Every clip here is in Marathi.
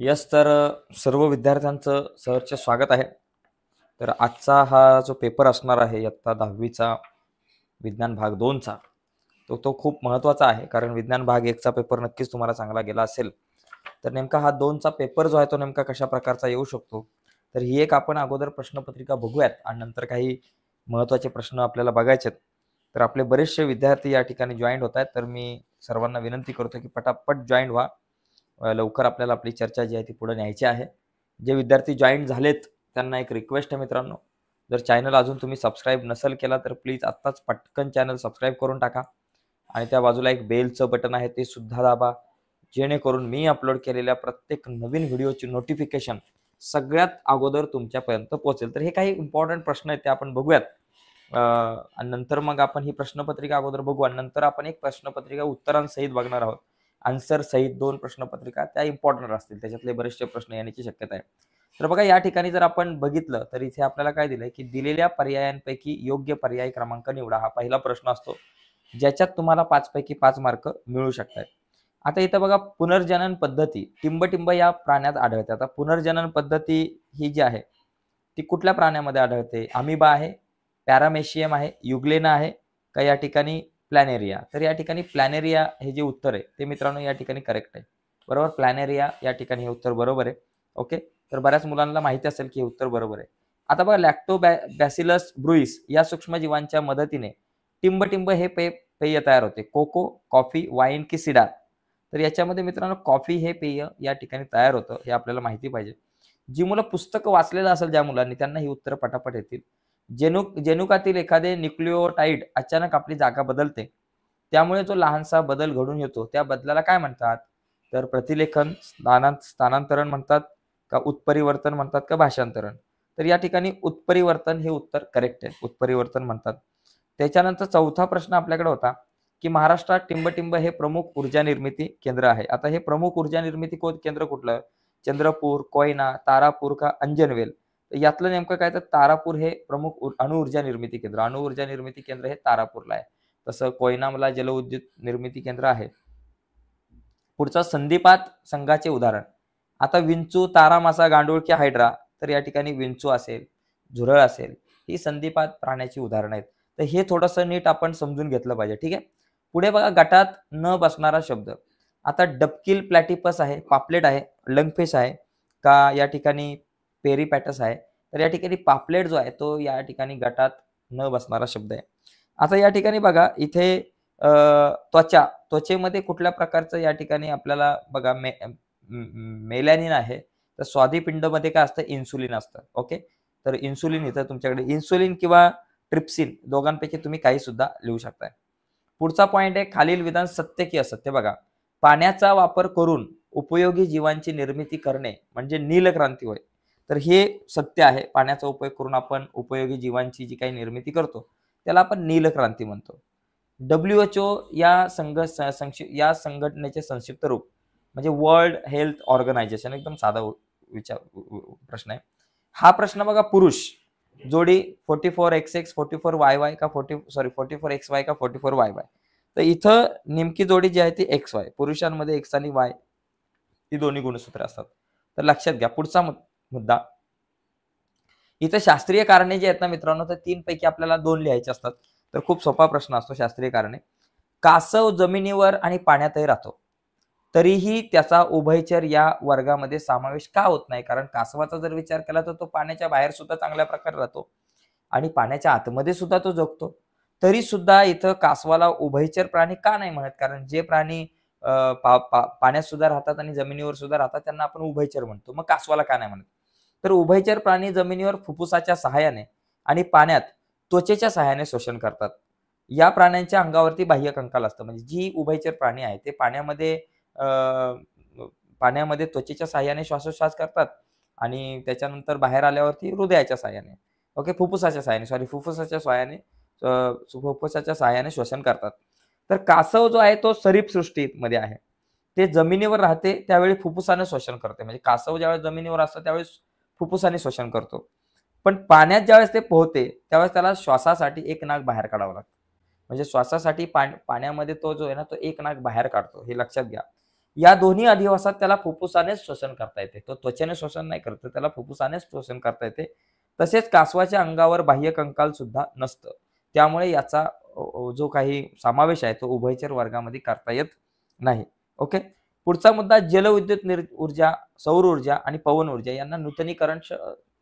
तर सर्व विद्यार्थ्यांचं सहर्ष स्वागत आहे. तर आजचा हा जो पेपर असणार आहे इयत्ता 10वीचा विज्ञान भाग 2चा तो खूप महत्त्वाचा आहे, कारण विज्ञान भाग 1चा पेपर नक्कीच तुम्हाला चांगला गेला असेल. तर नेमका हा 2चा पेपर जो आहे तो नेमका कशा प्रकारचा येऊ शकतो, तर ही एक आपण अगोदर प्रश्नपत्रिका बघूयात आणि नंतर काही महत्त्वाचे प्रश्न आपल्याला बघायचे आहेत. तर आपले बरेचसे विद्यार्थी या ठिकाणी जॉईंट होत आहेत, तर मी सर्वांना विनंती करतो की पटापट जॉईंट व्हा. लवकर आपल्याला आपली चर्चा जी आहे ती पुढे न्यायची आहे. जे विद्यार्थी जॉईन झालेत त्यांना एक रिक्वेस्ट आहे मित्रांनो, जर चॅनल अजून तुम्ही सबस्क्राईब नसेल केला तर प्लीज आत्ताच पटकन चॅनल सबस्क्राईब करून टाका आणि त्या बाजूला एक बेलचं बटन आहे ते सुद्धा दाबा, जेणेकरून मी अपलोड केलेल्या प्रत्येक नवीन व्हिडिओची नोटिफिकेशन सगळ्यात अगोदर तुमच्यापर्यंत पोहोचेल. तर हे काही इम्पॉर्टंट प्रश्न आहेत ते आपण बघूयात आणि नंतर मग आपण ही प्रश्नपत्रिका अगोदर बघू आणि नंतर आपण एक प्रश्नपत्रिका उत्तरांसहित बघणार आहोत. आन्सर सहित 2 प्रश्नपत्रिका त्या इम्पॉर्टंट असतील, त्याच्यातले बरेचसे प्रश्न येण्याची शक्यता आहे. तर बघा या ठिकाणी जर आपण बघितलं तर इथे आपल्याला काय दिलंय की दिलेल्या पर्यायांपैकी योग्य पर्याय क्रमांक निवडा, हा पहिला प्रश्न असतो ज्याच्यात तुम्हाला 5 पैकी 5 मार्क मिळू शकतात. आता इथं बघा पुनर्जनन पद्धती टिंबटिंब या प्राण्यात आढळते. आता पुनर्जनन पद्धती ही जी आहे ती कुठल्या प्राण्यामध्ये आढळते? अमिबा आहे, पॅरामेशियम आहे, युग्लेना आहे का या ठिकाणी प्लॅनेरिया? तर या ठिकाणी प्लॅनेरिया हे जे उत्तर आहे ते मित्रांनो या ठिकाणी करेक्ट आहे. बरोबर, प्लॅनेरिया या ठिकाणी हे उत्तर बरोबर आहे. ओके, तर बऱ्याच मुलांना माहिती असेल की हे उत्तर बरोबर आहे. आता बघा लॅक्टोबॅसिलस ब्रुईस या सूक्ष्मजीवांच्या मदतीने टिंबटिंब हे पेय तयार होते. कोको, कॉफी, वाईन की सिडार? तर याच्यामध्ये मित्रांनो कॉफी हे पेय या ठिकाणी तयार होतं, हे आपल्याला माहिती पाहिजे. जी मुलं पुस्तकं वाचलेलं असेल ज्या मुलांनी त्यांना ही उत्तरं पटापट येतील. जनुकातील एखादे न्यूक्लिओटाइड अचानक आपली जागा बदलते, त्यामुळे जो लहानसा बदल घडून येतो त्या बदलाला काय म्हणतात? तर प्रतिलेखन, स्थानांतरण म्हणतात का उत्परिवर्तन म्हणतात का भाषांतरण? तर या ठिकाणी उत्परिवर्तन हे उत्तर करेक्ट आहे, उत्परिवर्तन म्हणतात. त्याच्यानंतर चौथा प्रश्न आपल्याकडे होता की महाराष्ट्रात टिंबटिंब हे प्रमुख ऊर्जा निर्मिती केंद्र आहे. आता हे प्रमुख ऊर्जा निर्मिती केंद्र कुठलं? चंद्रपूर, कोयना, तारापूर का अंजनवेल? यातलं नेमकं काय? तर तारापूर हे प्रमुख अणुऊर्जा निर्मिती केंद्र, अणुऊर्जा निर्मिती केंद्र हे तारापूरला आहे. तसं कोयनामला जलविद्युत निर्मिती केंद्र आहे. पुढचा संधिपात संघाचे उदाहरण. आता विंचू, तारामासा, गांडूळ की हायड्रा? तर या ठिकाणी विंचू असेल, झुरळ असेल, ही संधिपात प्राण्याची उदाहरणं आहेत. तर हे थोडंसं नीट आपण समजून घेतलं पाहिजे. ठीक आहे. पुढे बघा गटात न बसणारा शब्द. आता डबकिल प्लॅटिपस आहे, पापलेट आहे, लंगफिश आहे का या ठिकाणी पेरिपॅटस आहे? तर या ठिकाणी पापलेट जो आहे तो या ठिकाणी गटात न बसणारा शब्द आहे. आता या ठिकाणी बघा इथे त्वचेमध्ये कुठल्या प्रकारचं या ठिकाणी आपल्याला बघा मेलॅनिन आहे, तर स्वादुपिंडमध्ये काय असतं? इन्सुलिन असतं. ओके, तर इन्सुलिन इथं तुमच्याकडे इन्सुलिन किंवा ट्रिप्सिन दोघांपैकी तुम्ही काही सुद्धा लिहू शकताय. पुढचा पॉइंट आहे खालील विधान सत्य की असत्य. बघा, पाण्याचा वापर करून उपयोगी जीवांची निर्मिती करणे म्हणजे नीलक्रांती होय. तर हे सत्य आहे. पाण्याचा उपयोग करून आपण उपयोगी जीवांची जी काही निर्मिती करतो त्याला आपण नीलक्रांती म्हणतो. WHO या संघटनेचे संक्षिप्त रूप म्हणजे वर्ल्ड हेल्थ ऑर्गनायझेशन. एकदम साधा प्रश्न आहे हा. प्रश्न बघा, पुरुष जोडी 44XX 44YY का 44XY का 44YY? तर इथं नेमकी जोडी जी आहे ती XY. पुरुषांमध्ये X आणि Y ही दोन्ही गुणसूत्र असतात. तर लक्षात घ्या. पुढचा मुद्दा, इथं शास्त्रीय कारणे जी आहेत ना मित्रांनो, तर 3 पैकी आपल्याला 2 लिहायचे असतात. तर खूप सोपा प्रश्न असतो शास्त्रीय कारणे. कासव जमिनीवर आणि पाण्यातही राहतो, तरीही त्याचा उभयचर या वर्गामध्ये समावेश का होत नाही? कारण कासवाचा जर विचार केला तर तो पाण्याच्या बाहेर सुद्धा चांगल्या प्रकारे राहतो आणि पाण्याच्या आतमध्ये सुद्धा तो जगतो. तरी सुद्धा इथं कासवाला उभयचर प्राणी का नाही म्हणत? कारण जे प्राणी पाण्यात सुद्धा राहतात आणि जमिनीवर सुद्धा राहतात त्यांना आपण उभयचर म्हणतो. मग कासवाला का नाही म्हणत? तर उभयचर प्राणी जमिनीवर फुफ्फुसाच्या सहाय्याने आणि पाण्यात त्वचेच्या सहाय्याने श्वसन करतात. या प्राण्यांच्या अंगावरती बाह्य कंकाल असतं. म्हणजे जी उभयचर प्राणी आहे ते पाण्यामध्ये त्वचेच्या सहाय्याने श्वासोच्छ्वास करतात आणि त्याच्यानंतर बाहेर आल्यावरती हृदयाच्या सहाय्याने फुफ्फुसाच्या सहाय्याने श्वसन करतात. तर कासव जो आहे तो सरीप सृष्टीमध्ये आहे. ते जमिनीवर राहते त्यावेळी फुफ्फुसाने श्वसन करते. म्हणजे कासव ज्यावेळेस जमिनीवर असतं त्यावेळेस फुफ्फुसाने श्वसन करतो. पण पाण्यात ज्यावेळेस ते पोहते त्यावेळेस त्याला श्वासासाठी एक नाक बाहेर काढावं लागतं. म्हणजे श्वासासाठी पाण्यामध्ये तो जो आहे ना तो एक नाक बाहेर काढतो, हे लक्षात घ्या. या दोन्ही अधिवासात त्याला फुफ्फुसानेच श्वसन करता येते. तो त्वचेने श्वसन नाही करत, त्याला फुफ्फुसानेच श्वसन करता येते. तसेच कासवाच्या अंगावर बाह्य कंकाल सुद्धा नसतं. त्यामुळे याचा जो काही समावेश आहे तो उभयचर वर्गामध्ये करता येत नाही. ओके. पुढचा मुद्दा, जलविद्युत ऊर्जा, सौर ऊर्जा आणि पवन ऊर्जा यांना नूतनीकरण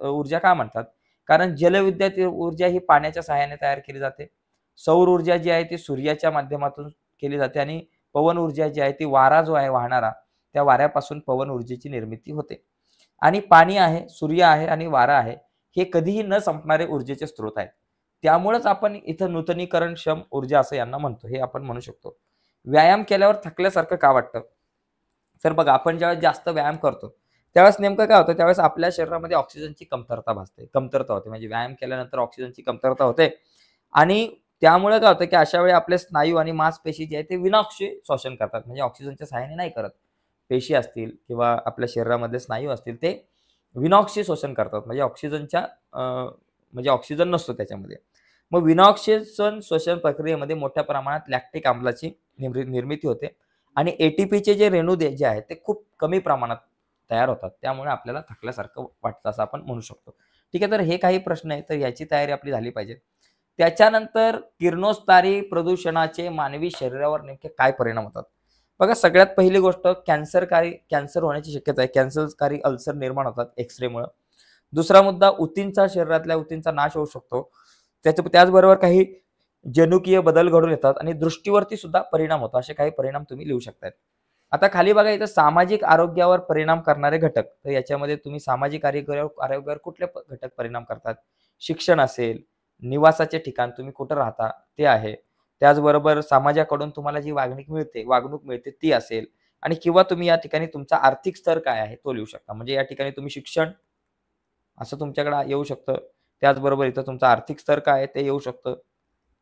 ऊर्जा का म्हणतात? कारण जलविद्युत ऊर्जा ही पाण्याच्या सहाय्याने तयार केली जाते. सौर ऊर्जा जी आहे ती सूर्याच्या माध्यमातून केली जाते आणि पवन ऊर्जा जी आहे ती वारा जो आहे वाहणारा, त्या वाऱ्यापासून पवन ऊर्जेची निर्मिती होते. आणि पाणी आहे, सूर्य आहे आणि वारा आहे, हे कधीही न संपणारे ऊर्जेचे स्रोत आहेत. त्यामुळेच आपण इथं नूतनीकरणक्षम ऊर्जा असं यांना म्हणतो, हे आपण म्हणू शकतो. व्यायाम केल्यावर थकल्यासारखं का वाटतं? तर बघा, आपण ज्यावेळेस जास्त व्यायाम करतो त्यावेळेस नेमकं काय होतं, त्यावेळेस आपल्या शरीरामध्ये ऑक्सिजनची कमतरता भासते, कमतरता होते. म्हणजे व्यायाम केल्यानंतर ऑक्सिजनची कमतरता होते आणि त्यामुळे काय होतं की अशा वेळी आपले स्नायू आणि मांसपेशी जे आहे ते विनाक्षी श्वसन करतात. म्हणजे ऑक्सिजनच्या सहाय्याने नाही करत. पेशी असतील किंवा आपल्या शरीरामध्ये स्नायू असतील ते विनाक्षी श्वसन करतात. म्हणजे म्हणजे ऑक्सिजन नसतो त्याच्यामध्ये. मग विनाऑक्सिजन श्वसन प्रक्रियेमध्ये मोठ्या प्रमाणात लॅक्टिक आम्लाची निर्मिती होते आणि एटीपीचे जे रेणू जे आहेत ते खूप कमी प्रमाणात तयार होतात. त्यामुळे आपल्याला थकल्यासारखं वाटतं असं आपण म्हणू शकतो. ठीक आहे, तर हे काही प्रश्न आहेत, तर याची तयारी आपली झाली पाहिजे. त्याच्यानंतर किरणोत्सारी प्रदूषणाचे मानवी शरीरावर नेमके काय परिणाम होतात? बघा, सगळ्यात पहिली गोष्ट, कॅन्सर होण्याची शक्यता आहे. कॅन्सरकारी अल्सर निर्माण होतात एक्सरेमुळे. दुसरा मुद्दा, शरीरातल्या ऊतींचा नाश होऊ शकतो. त्याचबरोबर काही जनुकीय बदल घडून येतात आणि दृष्टीवरती सुद्धा परिणाम होतो. असे काही परिणाम तुम्ही लिहू शकता. आता खाली बघा, इथं सामाजिक आरोग्यावर परिणाम करणारे घटक. तर याच्यामध्ये तुम्ही सामाजिक आरोग्यावर कुठले घटक परिणाम करतात? शिक्षण असेल, निवासाचे ठिकाण, तुम्ही कुठं राहता ते आहे, त्याचबरोबर समाजाकडून तुम्हाला जी वागणूक मिळते ती असेल, आणि किंवा तुम्ही या ठिकाणी तुमचा आर्थिक स्तर काय आहे तो लिहू शकता. म्हणजे या ठिकाणी तुम्ही शिक्षण असं तुमच्याकडे येऊ शकतं. त्याचबरोबर इथं तुमचा आर्थिक स्तर काय आहे ते येऊ शकतं.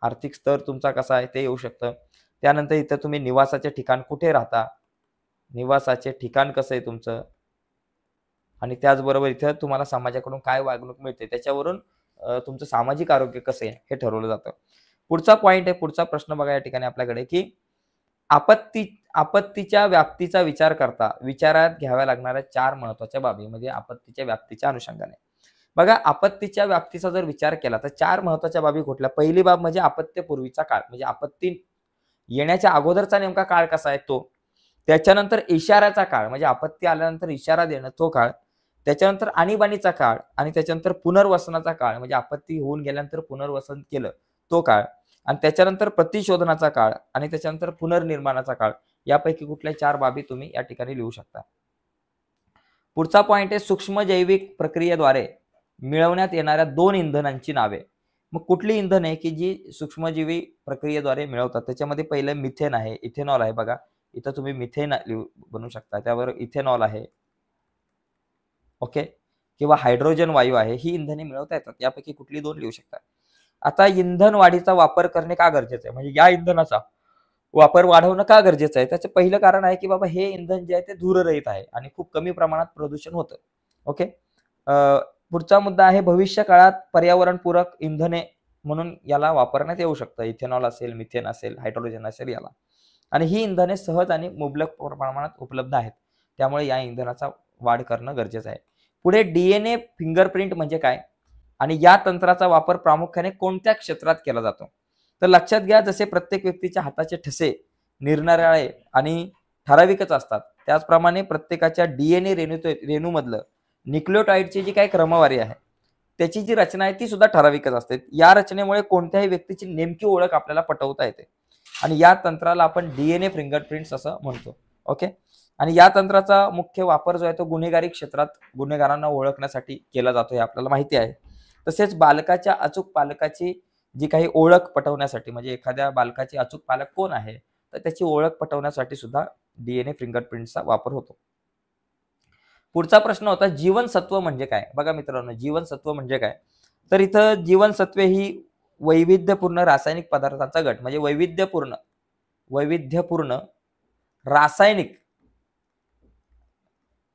आर्थिक स्तर तुमचा कसा आहे ते येऊ शकतं. त्यानंतर इथं तुम्ही निवासाचे ठिकाण कुठे राहता, निवासाचे ठिकाण कसं आहे तुमचं, आणि त्याचबरोबर इथं तुम्हाला समाजाकडून काय वागणूक मिळते त्याच्यावरून तुमचं सामाजिक आरोग्य कसं आहे हे ठरवलं जातं. पुढचा पॉइंट आहे, पुढचा प्रश्न बघा या ठिकाणी आपल्याकडे, की आपत्तीच्या व्याप्तीचा विचार करता विचारात घ्याव्या लागणाऱ्या 4 महत्वाच्या बाबी. म्हणजे आपत्तीच्या व्याप्तीच्या अनुषंगाने बघा, आपत्तीच्या व्याप्तीचा जर विचार केला तर 4 महत्वाच्या बाबी कुठल्या? पहिली बाब म्हणजे आपत्तीपूर्वीचा काळ, म्हणजे आपत्ती येण्याच्या अगोदरचा नेमका काळ कसा आहे तो. त्याच्यानंतर इशाऱ्याचा काळ, म्हणजे आपत्ती आल्यानंतर इशारा देणं तो काळ. त्याच्यानंतर आणीबाणीचा काळ, आणि त्याच्यानंतर पुनर्वसनाचा काळ, म्हणजे आपत्ती होऊन गेल्यानंतर पुनर्वसन केलं तो काळ. आणि त्याच्यानंतर प्रतिशोधनाचा काळ, आणि त्याच्यानंतर पुनर्निर्माणाचा काळ. यापैकी कुठल्या 4 बाबी तुम्ही या ठिकाणी लिहू शकता. पुढचा पॉइंट आहे, सूक्ष्म जैविक प्रक्रियेद्वारे मिळवण्यात येणाऱ्या 2 इंधनांची नावे. मग कुठली इंधन आहे की जी सूक्ष्मजीवी प्रक्रियेद्वारे मिळवतात? त्याच्यामध्ये पहिलं मिथेन आहे, इथेनॉल आहे. बघा, इथं तुम्ही मिथेन बनवू शकता, त्यावर इथेनॉल आहे. ओके, किंवा हायड्रोजन वायू आहे. ही इंधने मिळवता येतात. यापैकी कुठली 2 लिहू शकता. आता इंधन वाढीचा वापर करणे का गरजेचं आहे? म्हणजे या इंधनाचा वापर वाढवणं का गरजेचं आहे? त्याचं पहिलं कारण आहे की बाबा हे इंधन जे आहे ते धूररहित आहे आणि खूप कमी प्रमाणात प्रदूषण होतं. ओके. पुढचा मुद्दा आहे, भविष्य काळात पर्यावरणपूरक इंधने म्हणून याला वापरण्यात येऊ शकतं. इथेनॉल असेल, मिथेन असेल, हायड्रोजन असेल याला. आणि ही इंधने सहज आणि मुबलक प्रमाणात उपलब्ध आहेत. त्यामुळे या इंधनाचा वाढ करणं गरजेचं आहे. पुढे डीएनए फिंगरप्रिंट म्हणजे काय आणि या तंत्राचा वापर प्रामुख्याने कोणत्या क्षेत्रात केला जातो? तर लक्षात घ्या, जसे प्रत्येक व्यक्तीच्या हाताचे ठसे निरनिराळे आणि ठराविकच असतात, त्याचप्रमाणे प्रत्येकाच्या डीएनए रेणूमधलं न्यूक्लियोटाइडची जी काही क्रमवारी आहे त्याची जी रचना आहे ती सुद्धा ठराविकच असते. या रचनेमुळे कोणत्याही व्यक्तीची नेमकी ओळख आपल्याला पटवता येते आणि या तंत्राला आपण डीएनए फिंगरप्रिंट्स असं म्हणतो. ओके. आणि या तंत्राचा मुख्य वापर जो आहे तो गुन्हेगारी क्षेत्रात गुन्हेगारांना ओळखण्यासाठी केला जातो हे आपल्याला माहिती आहे. तसेच बालकाच्या अचूक पालकाची जी काही ओळख पटवण्यासाठी, म्हणजे एखाद्या बालकाचे अचूक पालक कोण आहे तर त्याची ओळख पटवण्यासाठी सुद्धा डीएनए फिंगरप्रिंटचा वापर होतो. पुढचा प्रश्न होता, जीवनसत्व म्हणजे काय? बघा मित्रांनो, जीवनसत्व म्हणजे काय? तर इथं जीवनसत्वे ही वैविध्यपूर्ण रासायनिक पदार्थांचा गट, म्हणजे वैविध्यपूर्ण रासायनिक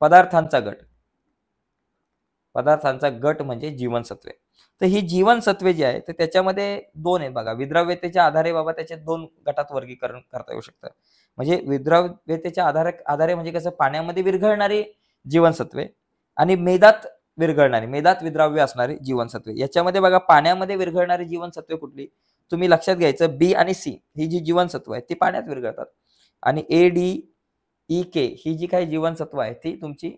पदार्थांचा गट म्हणजे जीवनसत्वे. तर ही जीवनसत्वे जी आहे तर त्याच्यामध्ये 2 आहेत बघा. विद्राव्यतेच्या आधारे बाबा त्याचे 2 गटात वर्गीकरण करता येऊ शकतं. म्हणजे विद्राव्यतेच्या आधारे म्हणजे कसं, पाण्यामध्ये विरघळणारी जीवनसत्वे आणि मेदात विद्राव्य असणारी जीवनसत्वे. याच्यामध्ये बघा, पाण्यामध्ये विरघळणारी जीवनसत्वे कुठली, तुम्ही लक्षात घ्यायचं, बी आणि सी ही जी जीवनसत्व आहे ती पाण्यात विरघळतात, आणि ए, डी, ई, के ही जी काही जीवनसत्व आहे ती तुमची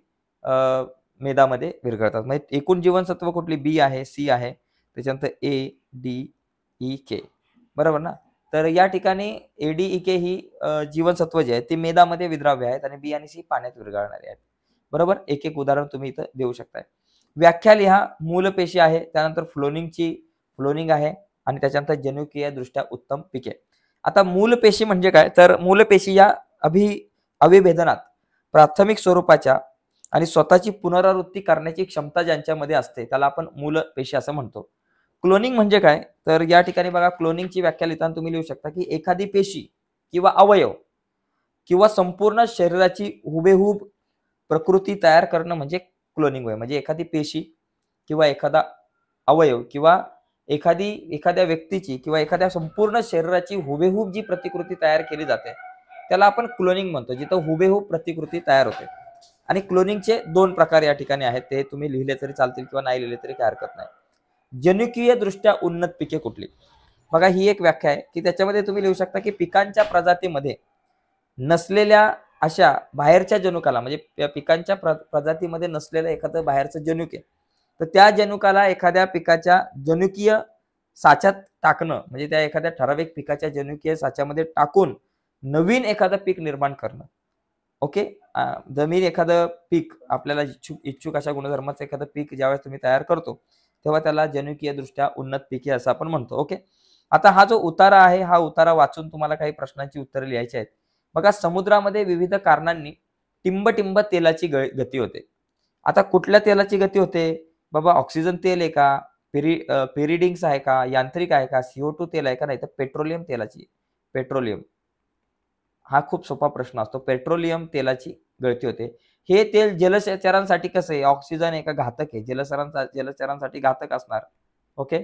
मेदामध्ये विरघळतात. म्हणजे एकूण जीवनसत्व कुठली, बी आहे, सी आहे, त्याच्यानंतर ए, डी, ई, के, बरोबर ना. तर या ठिकाणी ए, डी, ई, के ही जीवनसत्व जे आहेत ती मेदामध्ये विद्राव्य आहेत आणि बी आणि सी पाण्यात विरघळणारे आहेत. बरोबर, एक एक उदाहरण तुम्ही इथं देऊ शकताय. व्याख्या लिहा. मूलपेशी आहे, त्यानंतर फ्लोनिंग आहे, आणि त्याच्यानंतर जनुकीय दृष्ट्या उत्तम पिके. आता मूलपेशी म्हणजे काय, तर मूलपेशी या अविभेदनात प्राथमिक स्वरूपाच्या आणि स्वतःची पुनरावृत्ती करण्याची क्षमता ज्यांच्यामध्ये असते त्याला आपण मूलपेशी असं म्हणतो. क्लोनिंग म्हणजे काय, तर या ठिकाणी बघा, क्लोनिंगची व्याख्या लिहिताना तुम्ही लिहू शकता की एखादी पेशी किंवा अवयव किंवा संपूर्ण शरीराची हुबेहूब प्रकृती तयार करणं म्हणजे क्लोनिंग होय. म्हणजे एखादी पेशी किंवा एखादा अवयव किंवा एखाद्या व्यक्तीची किंवा एखाद्या संपूर्ण शरीराची हुबेहूब जी प्रतिकृती तयार केली जाते त्याला आपण क्लोनिंग म्हणतो, जिथं हुबेहूब प्रतिकृती तयार होते. आणि क्लोनिंगचे 2 प्रकार या ठिकाणी आहेत, ते तुम्ही लिहिले तरी चालतील किंवा नाही लिहिले तरी काही हरकत नाही. जनुकीय दृष्ट्या उन्नत पिके कुठली, बघा ही एक व्याख्या आहे की त्याच्यामध्ये तुम्ही लिहू शकता की पिकांच्या प्रजातीमध्ये नसलेल्या अशा बाहेरच्या जनुकाला, म्हणजे पिकांच्या प्रजातीमध्ये नसलेलं एखादं बाहेरचं जनुक आहे, तर त्या जनुकाला एखाद्या पिकाच्या जनुकीय साच्यात टाकणं, म्हणजे त्या एखाद्या ठराविक पिकाच्या जनुकीय साच्यामध्ये टाकून नवीन एखादं पीक निर्माण करणं. ओके, जमीन एखादं पीक आपल्याला इच्छुक अशा गुणधर्माचं एखादं पीक ज्यावेळेस तुम्ही तयार करतो तेव्हा त्याला जनुकीय दृष्ट्या उन्नत पिके असं आपण म्हणतो. ओके, आता हा जो उतारा आहे हा उतारा वाचून तुम्हाला काही प्रश्नांची उत्तरं लिहायची आहेत. बघा, समुद्रामध्ये विविध कारणांनी टिंब तेलाची गती होते. आता कुठल्या तेलाची गती होते बाबा, ऑक्सिजन तेल आहे का, पेरिडिंग्स आहे का, यांत्रिक आहे का, CO2 तेल आहे का, नाही तर पेट्रोलियम तेलाची. पेट्रोलियम हा खूप सोपा प्रश्न असतो. पेट्रोलियम तेलाची गळती होते. हे तेल जलचरांसाठी कसं आहे, ऑक्सिजन आहे का, घातक आहे, जलचरांसाठी घातक असणार. ओके,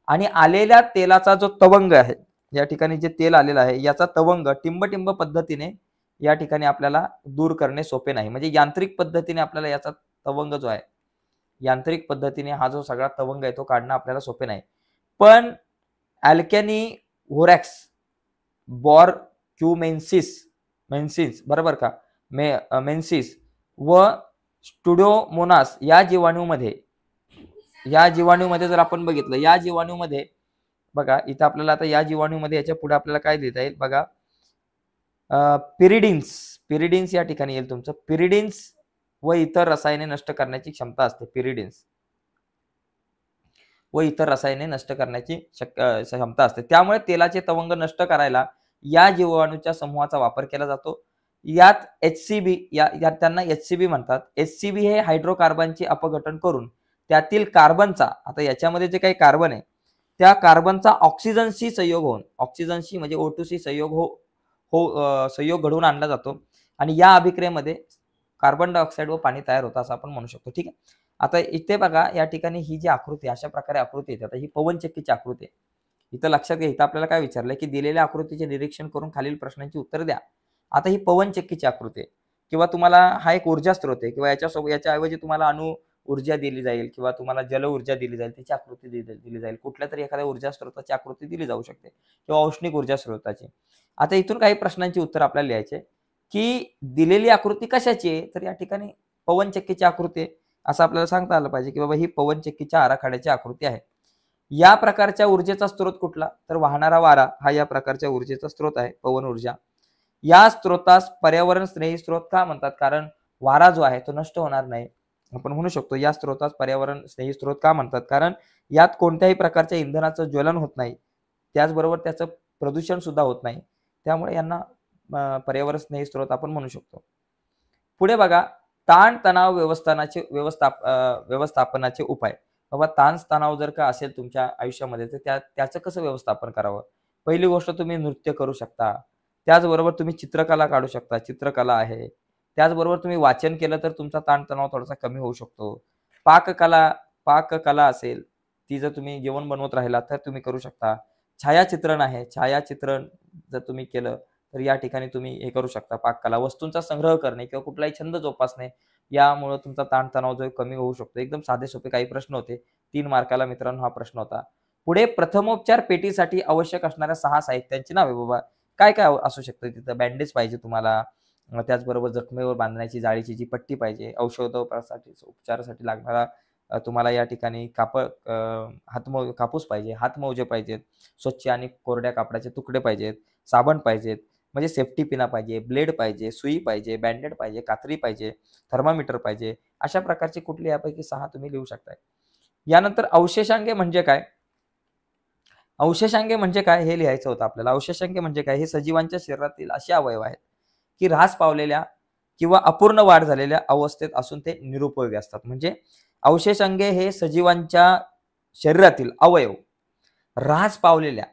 आणि आलेल्या तेलाचा जो तवंग आहे, या ठिकाणी जे तेल आलेलं आहे याचा तवंग टिंब पद्धतीने या ठिकाणी आपल्याला दूर करणे सोपे नाही. म्हणजे यांत्रिक पद्धतीने आपल्याला याचा तवंग जो आहे, यांत्रिक पद्धतीने हा जो सगळा तवंग आहे तो काढणं आपल्याला सोपे नाही. पण अल्कॅनी व्होरॅक्स, मेन्सिस, बरोबर का, मेन्सिस व स्टुडिओमोनास या जीवाणूमध्ये जर आपण बघितलं, या जीवाणूमध्ये बघा, इथं आपल्याला आता या जीवाणूमध्ये याच्या पुढे आपल्याला काय लिहिता येईल बघा, पिरिडिन्स या ठिकाणी येईल तुमचं. पिरिडिन्स व इतर रसायने नष्ट करण्याची क्षमता असते. पिरिडिन्स व इतर रसायने नष्ट करण्याची क्षमता असते. त्यामुळे तेलाचे तवंग नष्ट करायला या जीवाणूच्या समूहाचा वापर केला जातो. यात HCB, त्यांना HCB म्हणतात. HCB हे हायड्रोकार्बनचे अपघटन करून त्यातील कार्बनचा, आता याच्यामध्ये जे काही कार्बन आहे त्या कार्बनचा ऑक्सिजनशी संयोग होऊन, ऑक्सिजनशी म्हणजे O2शी संयोग घडवून आणला जातो आणि या अभिक्रियेमध्ये कार्बन डायऑक्साईड व पाणी तयार होतं असं आपण म्हणू शकतो. ठीक आहे, आता इथे बघा, या ठिकाणी ही जी आकृती, अशा प्रकारे आकृती येते. आता ही पवनचक्कीची आकृती आहे. इथं लक्षात घ्या, इथं आपल्याला काय विचारलंय की दिलेल्या आकृतीचे निरीक्षण करून खालील प्रश्नांची उत्तर द्या. आता ही पवनचक्कीची आकृती आहे किंवा तुम्हाला हा एक ऊर्जा स्त्रोत आहे किंवा याच्याऐवजी तुम्हाला अणु ऊर्जा दिली जाईल किंवा तुम्हाला जल ऊर्जा दिली जाईल, त्याची आकृती दिली जाईल, कुठल्या तरी एखाद्या ऊर्जा स्त्रोताची आकृती दिली जाऊ शकते किंवा औष्णिक ऊर्जा स्त्रोताची. आता इथून काही प्रश्नांची उत्तर आपल्याला लिहायचे की दिलेली आकृती कशाची आहे, तर या ठिकाणी पवनचक्कीची आकृती आहे असं आपल्याला सांगता आलं पाहिजे की बाबा ही पवनचक्कीच्या आराखड्याची आकृती आहे. या प्रकारच्या ऊर्जेचा स्त्रोत कुठला, तर वाहणारा वारा हा या प्रकारच्या ऊर्जेचा स्त्रोत आहे, पवन ऊर्जा. या स्त्रोतास पर्यावरण स्नेही स्त्रोत का म्हणतात, कारण वारा जो आहे तो नष्ट होणार नाही. आपण म्हणू शकतो या स्त्रोतास पर्यावरण स्नेही स्त्रोत का म्हणतात, कारण यात कोणत्याही प्रकारच्या इंधनाचं ज्वलन होत नाही, त्याचबरोबर त्याचं प्रदूषण सुद्धा होत नाही, त्यामुळे यांना पर्यावरण स्नेही स्त्रोत आपण म्हणू शकतो. पुढे बघा, ताण तणाव व्यवस्थापनाचे उपाय. बाबा, ताण तणाव जर का असेल तुमच्या आयुष्यामध्ये तर त्याचं कसं व्यवस्थापन करावं. पहिली गोष्ट, तुम्ही नृत्य करू शकता, त्याचबरोबर तुम्ही चित्रकला काढू शकता, चित्रकला आहे. त्याचबरोबर तुम्ही वाचन केलं तर तुमचा ताणतणाव थोडासा कमी होऊ शकतो. पाककला असेल, ती जर तुम्ही जेवण बनवत राहिला तर तुम्ही करू शकता. छायाचित्रण आहे, छायाचित्रण जर तुम्ही केलं तर या ठिकाणी तुम्ही हे करू शकता. पाककला, वस्तूंचा संग्रह करणे किंवा कुठलाही छंद जोपासणे, यामुळे तुमचा ताणतणाव जो कमी होऊ शकतो. एकदम साधे सोपे काही प्रश्न होते. 3 मार्काला मित्रांनो हा प्रश्न होता. पुढे प्रथमोपचार पेटीसाठी आवश्यक असणाऱ्या 6 साहित्यांची नावे बाबा. काय काय असू शकतं तिथं? बँडेज पाहिजे तुम्हाला, त्याचबरोबर जखमेवर बांधण्याची जाळीची जी पट्टी पाहिजे, औषधोपचारासाठी उपचारासाठी लागणारा तुम्हाला या ठिकाणी कापूस पाहिजे, हातमोजे पाहिजेत, स्वच्छ आणि कोरड्या कापडाचे तुकडे पाहिजेत, साबण पाहिजेत, म्हणजे सेफ्टी पिना पाहिजे, ब्लेड पाहिजे, सुई पाहिजे, बँडेड पाहिजे, कात्री पाहिजे, थर्मामीटर पाहिजे. अशा प्रकारचे कुठले यापैकी 6 तुम्ही लिहू शकताय. यानंतर अवशेषांगे म्हणजे काय? अवशेषांगे म्हणजे काय हे लिहायचं होतं आपल्याला. अवशेषांगे म्हणजे काय? हे सजीवांच्या शरीरातील असे अवयव आहेत की ऱ्हास पावलेल्या किंवा अपूर्ण वाढ झालेल्या अवस्थेत असून ते निरुपयोगी असतात. म्हणजे अवशेषांगे हे सजीवांच्या शरीरातील अवयव ऱ्हास पावलेल्या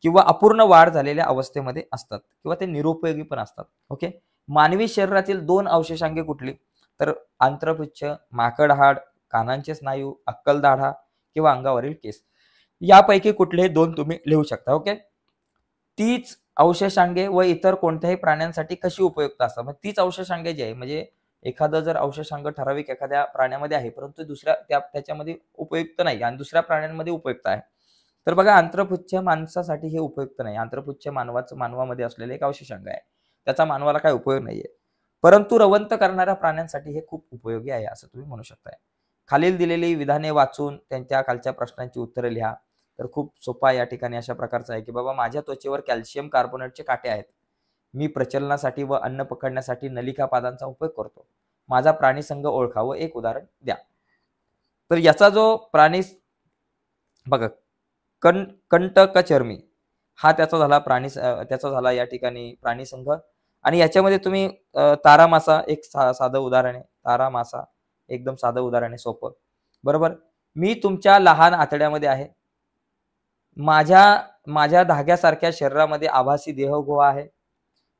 किंवा अपूर्ण वाढ झालेल्या अवस्थेमध्ये असतात किंवा ते निरुपयोगी पण असतात. ओके. मानवी शरीरातील 2 अवशेषांगे कुठली? तर आंत्रपुच्छ, माकड हाड, कानांचे स्नायू, अक्कल दाढा किंवा अंगावरील केस. यापैकी कुठलेही 2 तुम्ही लिहू शकता. ओके. तीच अवशेषांगे व इतर कोणत्याही प्राण्यांसाठी कशी उपयुक्त असतात? मग तीच अवशेषांगे जी आहे, म्हणजे एखादं जर अवशेषांग ठराविक एखाद्या प्राण्यामध्ये आहे, परंतु दुसऱ्या त्याच्यामध्ये उपयुक्त नाही आणि दुसऱ्या प्राण्यांमध्ये उपयुक्त आहे. तर बघा, आंत्रपुच्छ माणसासाठी हे उपयुक्त नाही. आंत्रपुच्छ मानवामध्ये असलेले एक अवशेषांग आहे. त्याचा मानवाला काही उपयोग नाहीये. परंतु रवंथ करणाऱ्या प्राण्यांसाठी हे खूप उपयोगी आहे, असं तुम्ही म्हणू शकताय. खालील दिलेली विधाने वाचून त्यांच्या खालच्या प्रश्नांची उत्तरे लिहा. तर खूप सोपा या ठिकाणी अशा प्रकारचा आहे की बाबा, माझ्या त्वचेवर कॅल्शियम कार्बोनेटचे काटे आहेत. मी प्रचलनासाठी व अन्न पकडण्यासाठी नलिका पादांचा उपयोग करतो. माझा प्राणीसंघ ओळखा व एक उदाहरण द्या. तर याचा जो प्राणी बघा, कंटकचर्मी हा त्याचा झाला या ठिकाणी प्राणीसंघ. आणि याच्यामध्ये तुम्ही तारा मासा एक साधं उदाहरण आहे. तारा मासा एकदम साधं उदाहरण आहे, सोपं. बरोबर. मी तुमच्या लहान आतड्यामध्ये आहे. माझ्या धाग्यासारख्या शरीरामध्ये आभासी देहगुहा आहे.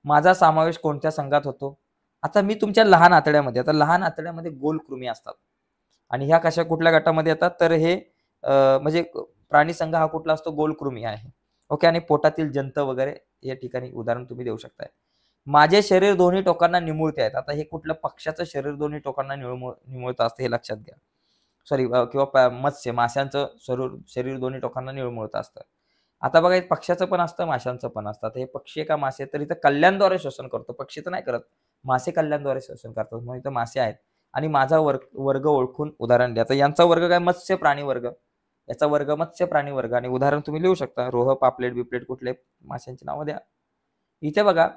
माझा समावेश कोणत्या संघात होतो? आता मी तुमच्या लहान आतड्यामध्ये, आता लहान आतड्यामध्ये गोलकृमी असतात आणि ह्या कशा कुठल्या गटामध्ये येतात? तर हे म्हणजे प्राणी संघ हा कुठला असतो? गोलकृमी आहे. ओके. आणि पोटातील जंत वगैरे या ठिकाणी उदाहरण तुम्ही देऊ शकताय. माझे शरीर दोन्ही टोकांना निमुळते आहेत. आता हे कुठलं? पक्ष्याचं शरीर दोन्ही टोकांना निमुळतं असतं, हे लक्षात घ्या. सॉरी, किंवा माशांचं शरीर दोन्ही टोकांना निळमुळतं असतं. आता बघा, पक्ष्याचं पण असतं, माशांचं पण असतं. हे पक्षी का मासे? तर इथं कल्याणद्वारे श्वसन करतो. पक्षी तर नाही करत, मासे कल्याणद्वारे श्वसन करतात. म्हणून इथं मासे आहेत. आणि माझा वर्ग ओळखून उदाहरण द्या. तर यांचा वर्ग काय? मत्स्य प्राणी वर्ग. याचा वर्ग मत्स्य प्राणी वर्ग. आणि उदाहरण तुम्ही लिहू शकता. रोह, पापलेट, बिपलेट कुठले माशांची नावं द्या. इथे बघा,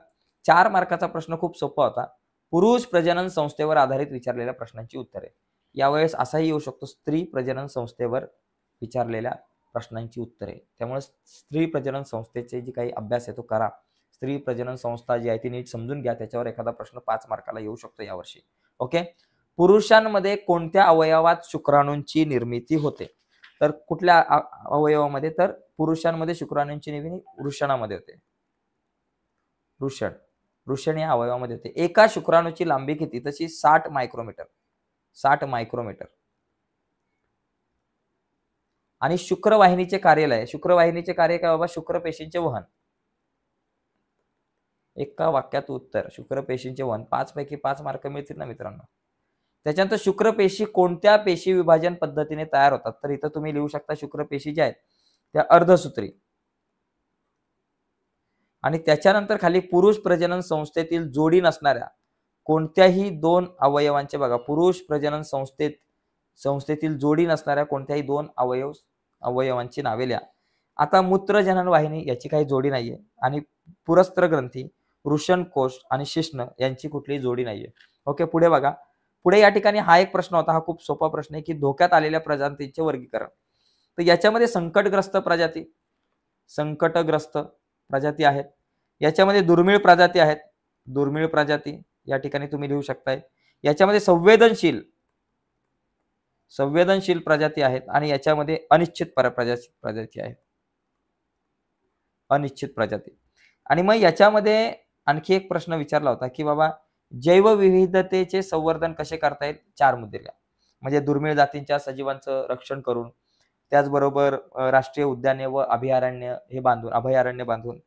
4 मार्काचा प्रश्न खूप सोपा होता. पुरुष प्रजनन संस्थेवर आधारित विचारलेल्या प्रश्नांची उत्तरे. यावेळेस असाही येऊ शकतो, स्त्री प्रजनन संस्थेवर विचारलेल्या प्रश्नांची उत्तरे. त्यामुळे स्त्री प्रजनन संस्थेचे जे काही अभ्यास आहे तो करा. स्त्री प्रजनन संस्था जी आहे ती नीट समजून घ्या. त्याच्यावर एखादा प्रश्न 5 मार्काला येऊ शकतो यावर्षी. ओके. पुरुषांमध्ये कोणत्या अवयवात शुक्राणूंची निर्मिती होते? तर कुठल्या अवयवामध्ये? तर पुरुषांमध्ये शुक्राणूंची निर्मिती वृषणामध्ये होते. वृषण या अवयवामध्ये होते. एका शुक्राणूची लांबी किती? तशी 60 मायक्रोमीटर. 60 मायक्रोमीटर. आणि शुक्रवाहिनीचे कार्यालय, शुक्रवाहिनीचे कार्य काय बाबा? शुक्रपेशींचे वहन. एका वाक्यात उत्तर, शुक्रपेशींचे वहन. 5 पैकी 5 मार्क मिळतील ना मित्रांनो. त्याच्यानंतर शुक्रपेशी कोणत्या पेशी विभाजन पद्धतीने तयार होतात? तर इथं तुम्ही लिहू शकता, शुक्रपेशी ज्या आहेत त्या अर्धसूत्री. आणि त्याच्यानंतर खाली पुरुष प्रजनन संस्थेतील जोडी नसणाऱ्या कोणत्याही 2 अवयवांचे बघा, पुरुष प्रजनन संस्थेतील जोडी नसणाऱ्या कोणत्याही 2 अवयवांची नावे लिहा. आता मूत्रजनन वाहिनी याची काही जोडी नाहीये आणि पुरस्त्र ग्रंथी, वृषणकोश आणि शिश्न यांची कुठलीही जोडी नाहीये. ओके. पुढे बघा. पुढे या ठिकाणी हा एक प्रश्न होता, हा खूप सोपा प्रश्न आहे की धोक्यात आलेल्या प्रजातींचे वर्गीकरण. तर याच्यामध्ये संकटग्रस्त प्रजाती आहेत. याच्यामध्ये दुर्मिळ प्रजाती आहेत. दुर्मिळ प्रजाती या ठिकाणी तुम्ही लिहू शकताय. याच्यामध्ये संवेदनशील प्रजाती आहेत आणि याच्यामध्ये अनिश्चित प्रजाती आहेत. अनिश्चित प्रजाती. आणि मग याच्यामध्ये आणखी एक प्रश्न विचारला होता की बाबा, जैवविविधतेचे संवर्धन कसे करता येईल? 4 मुद्दे लिहा. म्हणजे दुर्मिळ जातींच्या सजीवांचं रक्षण करून, त्याचबरोबर राष्ट्रीय उद्याने व अभयारण्य बांधून,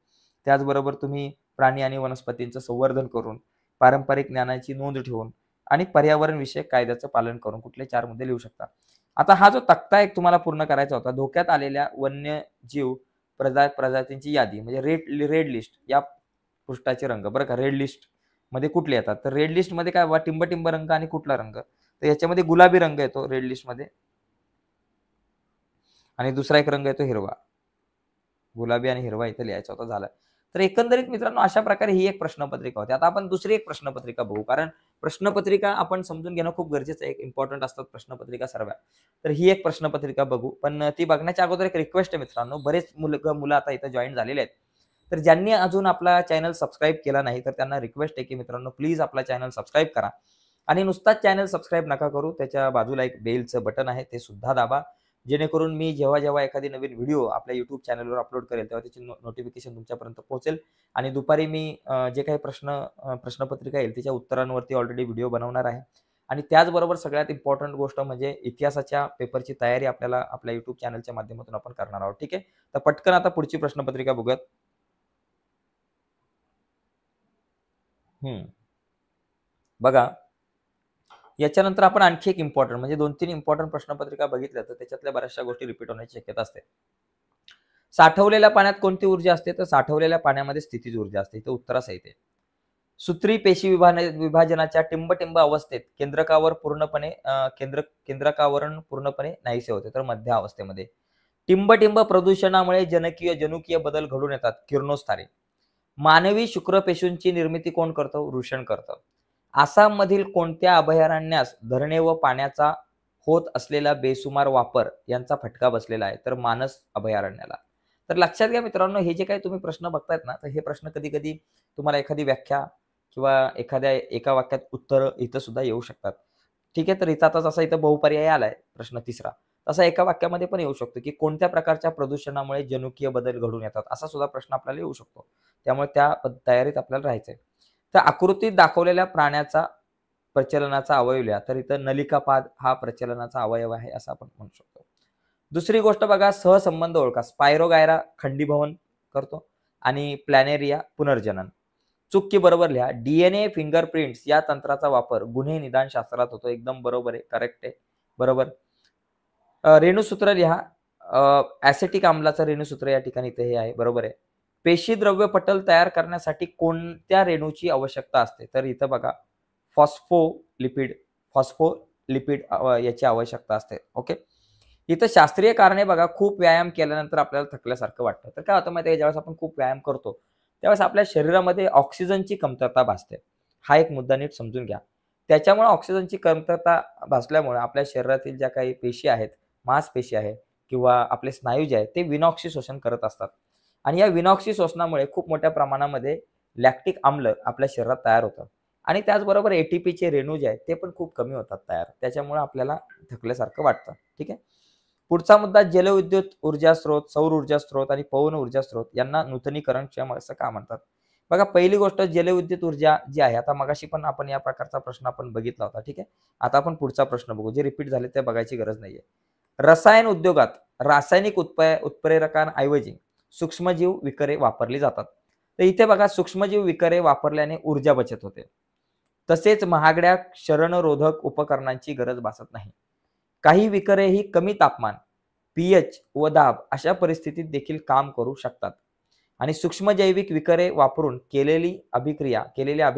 त्याचबरोबर तुम्ही प्राणी आणि वनस्पतींचं संवर्धन करून, पारंपरिक ज्ञानाची नोंद ठेवून आणि पर्यावरण विषयक कायद्याचं पालन करून कुठले 4 मुद्दे लिहू शकता. आता हा जो तक्ता एक तुम्हाला पूर्ण करायचा होता, धोक्यात आलेल्या वन्यजीव प्रजातींची यादी म्हणजे रेड लिस्ट या पृष्ठाचे रंग बरं का. रेड लिस्ट मध्ये कुठले येतात, तर रेड लिस्ट मध्ये काय बाबा टिंब रंग आणि कुठला रंग, तर याच्यामध्ये गुलाबी रंग येतो रेड लिस्ट मध्ये आणि दुसरा एक रंग येतो हिरवा. गुलाबी आणि हिरवा इथे लिहायचा होता, झाला. तर एकंदरीत मित्रांनो अशा प्रकारे ही एक प्रश्नपत्रिका होती. आता आपण दुसरी एक प्रश्नपत्रिका बघू, कारण प्रश्नपत्रिका आपण समजून घेणं खूप गरजेचं आहे. एक इम्पॉर्टंट असतात प्रश्नपत्रिका सर्व. तर ही एक प्रश्नपत्रिका बघू, पण ती बघण्याच्या अगोदर एक रिक्वेस्ट आहे मित्रांनो, बरेच मुलं आता इथं जॉईन झालेले आहेत. तर ज्यांनी अजून आपला चॅनल सबस्क्राईब केला नाही तर त्यांना रिक्वेस्ट आहे की मित्रांनो प्लीज आपला चॅनल सबस्क्राईब करा. आणि नुसताच चॅनल सबस्क्राईब नका करू, त्याच्या बाजूला एक बेलचं बटन आहे ते सुद्धा दाबा, जेणेकरून मी जेव्हा एखादी नवीन व्हिडिओ आपल्या YouTube चॅनलवर अपलोड करेल तेव्हा त्याची नोटिफिकेशन तुमच्यापर्यंत पोहोचेल. आणि दुपारी मी जे काही प्रश्नपत्रिका येईल त्याच्या उत्तरांवरती ऑलरेडी व्हिडिओ बनवणार आहे. आणि त्याचबरोबर सगळ्यात इम्पॉर्टंट गोष्ट म्हणजे इतिहासाच्या पेपरची तयारी आपल्याला आपल्या YouTube चॅनलच्या माध्यमातून आपण करणार आहोत. ठीक आहे, तर पटकन आता पुढची प्रश्नपत्रिका बघूयात. बघा, याच्यानंतर आपण आणखी एक इम्पॉर्टंट म्हणजे 2-3 इम्पॉर्टंट प्रश्नपत्रिका बघितल्या तर त्याच्यातल्या बऱ्याचशा गोष्टी रिपीट होण्याची शक्यता असते. साठवलेल्या पाण्यात कोणती ऊर्जा असते, तर साठवलेल्या पाण्यामध्ये स्थितीज ऊर्जा असते. इथे उत्तरासहित आहे. सूत्री पेशी विभाजनाच्या टिंब अवस्थेत केंद्रकावरण पूर्णपणे नाहीसे होते, तर मध्य अवस्थेमध्ये. टिंब प्रदूषणामुळे जनुकीय बदल घडून येतात, किरणोत्सारी. मानवी शुक्रपेशींची निर्मिती कोण करतं, वृषण करतं. आसाममधील कोणत्या अभयारण्यास धरणे व पाण्याचा होत असलेला बेसुमार वापर यांचा फटका बसलेला आहे, तर मानस अभयारण्याला. तर लक्षात घ्या मित्रांनो, हे जे काही तुम्ही प्रश्न बघतायत ना, तर हे प्रश्न कधी कधी तुम्हाला एखादी व्याख्या किंवा एका वाक्यात उत्तर इथं सुद्धा येऊ शकतात. ठीक आहे, तर इथं आता जसा इथं बहुपर्याय आलाय प्रश्न तिसरा, तसा एका वाक्यामध्ये पण येऊ शकतो की कोणत्या प्रकारच्या प्रदूषणामुळे जनुकीय बदल घडून येतात, असा सुद्धा प्रश्न आपल्याला येऊ शकतो. त्यामुळे त्या तयारीत आपल्याला राहायचंय. तर आकृतीत दाखवलेल्या प्राण्याचा प्रचलनाचा अवयव लिहा, तर इथं नलिकापाद हा प्रचलनाचा अवयव आहे असं आपण म्हणू शकतो. दुसरी गोष्ट बघा, सहसंबंध ओळखा. स्पायरोगायरा खंडीभवन करतो आणि प्लॅनेरिया पुनर्जनन. चूक की बरोबर लिहा. DNA फिंगरप्रिंट्स या तंत्राचा वापर गुन्हे निदान शास्त्रात होतो. एकदम बरोबर आहे, करेक्ट आहे, बरोबर. रेणुसूत्र लिहा. ऍसेटिक आम्लाचं रेणुसूत्र या ठिकाणी इथे हे आहे, बरोबर आहे. पेशीद्रव्य पटल तयार करण्यासाठी कोणत्या रेणूची आवश्यकता असते, तर इथं बघा फॉस्फोलिपिड याची आवश्यकता असते. ओके, इथं शास्त्रीय कारणे बघा. खूप व्यायाम केल्यानंतर आपल्याला थकल्यासारखं वाटतं. तर काय होतं माहिती आहे, ज्यावेळेस आपण खूप व्यायाम करतो त्यावेळेस आपल्या शरीरामध्ये ऑक्सिजनची कमतरता भासते. हा एक मुद्दा नीट समजून घ्या. त्याच्यामुळे ऑक्सिजनची कमतरता भासल्यामुळे आपल्या शरीरातील ज्या काही पेशी आहेत, मांसपेशी आहे किंवा आपले स्नायू जे आहेत ते विनॉक्सी शोषण करत असतात. आणि या विनॉक्सी शोषणामुळे खूप मोठ्या प्रमाणामध्ये लॅक्टिक आम्ल आपल्या शरीरात तयार होतं. आणि त्याचबरोबर एटीपीचे रेणू जे आहेत ते पण खूप कमी होतात तयार. त्याच्यामुळे आपल्याला थकल्यासारखं वाटतं. ठीक आहे, पुढचा मुद्दा, जलविद्युत ऊर्जा स्रोत, सौर ऊर्जा स्रोत आणि पवन ऊर्जा स्रोत यांना नूतनीकरणक्षम असं का म्हणतात. बघा, पहिली गोष्ट जलविद्युत ऊर्जा जी आहे, आता मगाशी पण आपण या प्रकारचा प्रश्न आपण बघितला होता. ठीक आहे, आता आपण पुढचा प्रश्न बघू. जे रिपीट झाले ते बघायची गरज नाहीये. रसायन उद्योगात रासायनिक उत्प्रेरकांऐवजी सूक्ष्मजीव विकरे वापरली जातात. तर इथे बघा, सूक्ष्मजीव विकरे वापरल्याने ऊर्जा बचत होते. तसेच महागड्या क्षरणरोधक उपकरणांची गरज भासत नाही. काही विकरे ही कमी तापमान, पीएच व दाब अशा परिस्थितीत देखील काम करू शकतात. आणि सूक्ष्मजैविक विकरे वापरून केलेल्या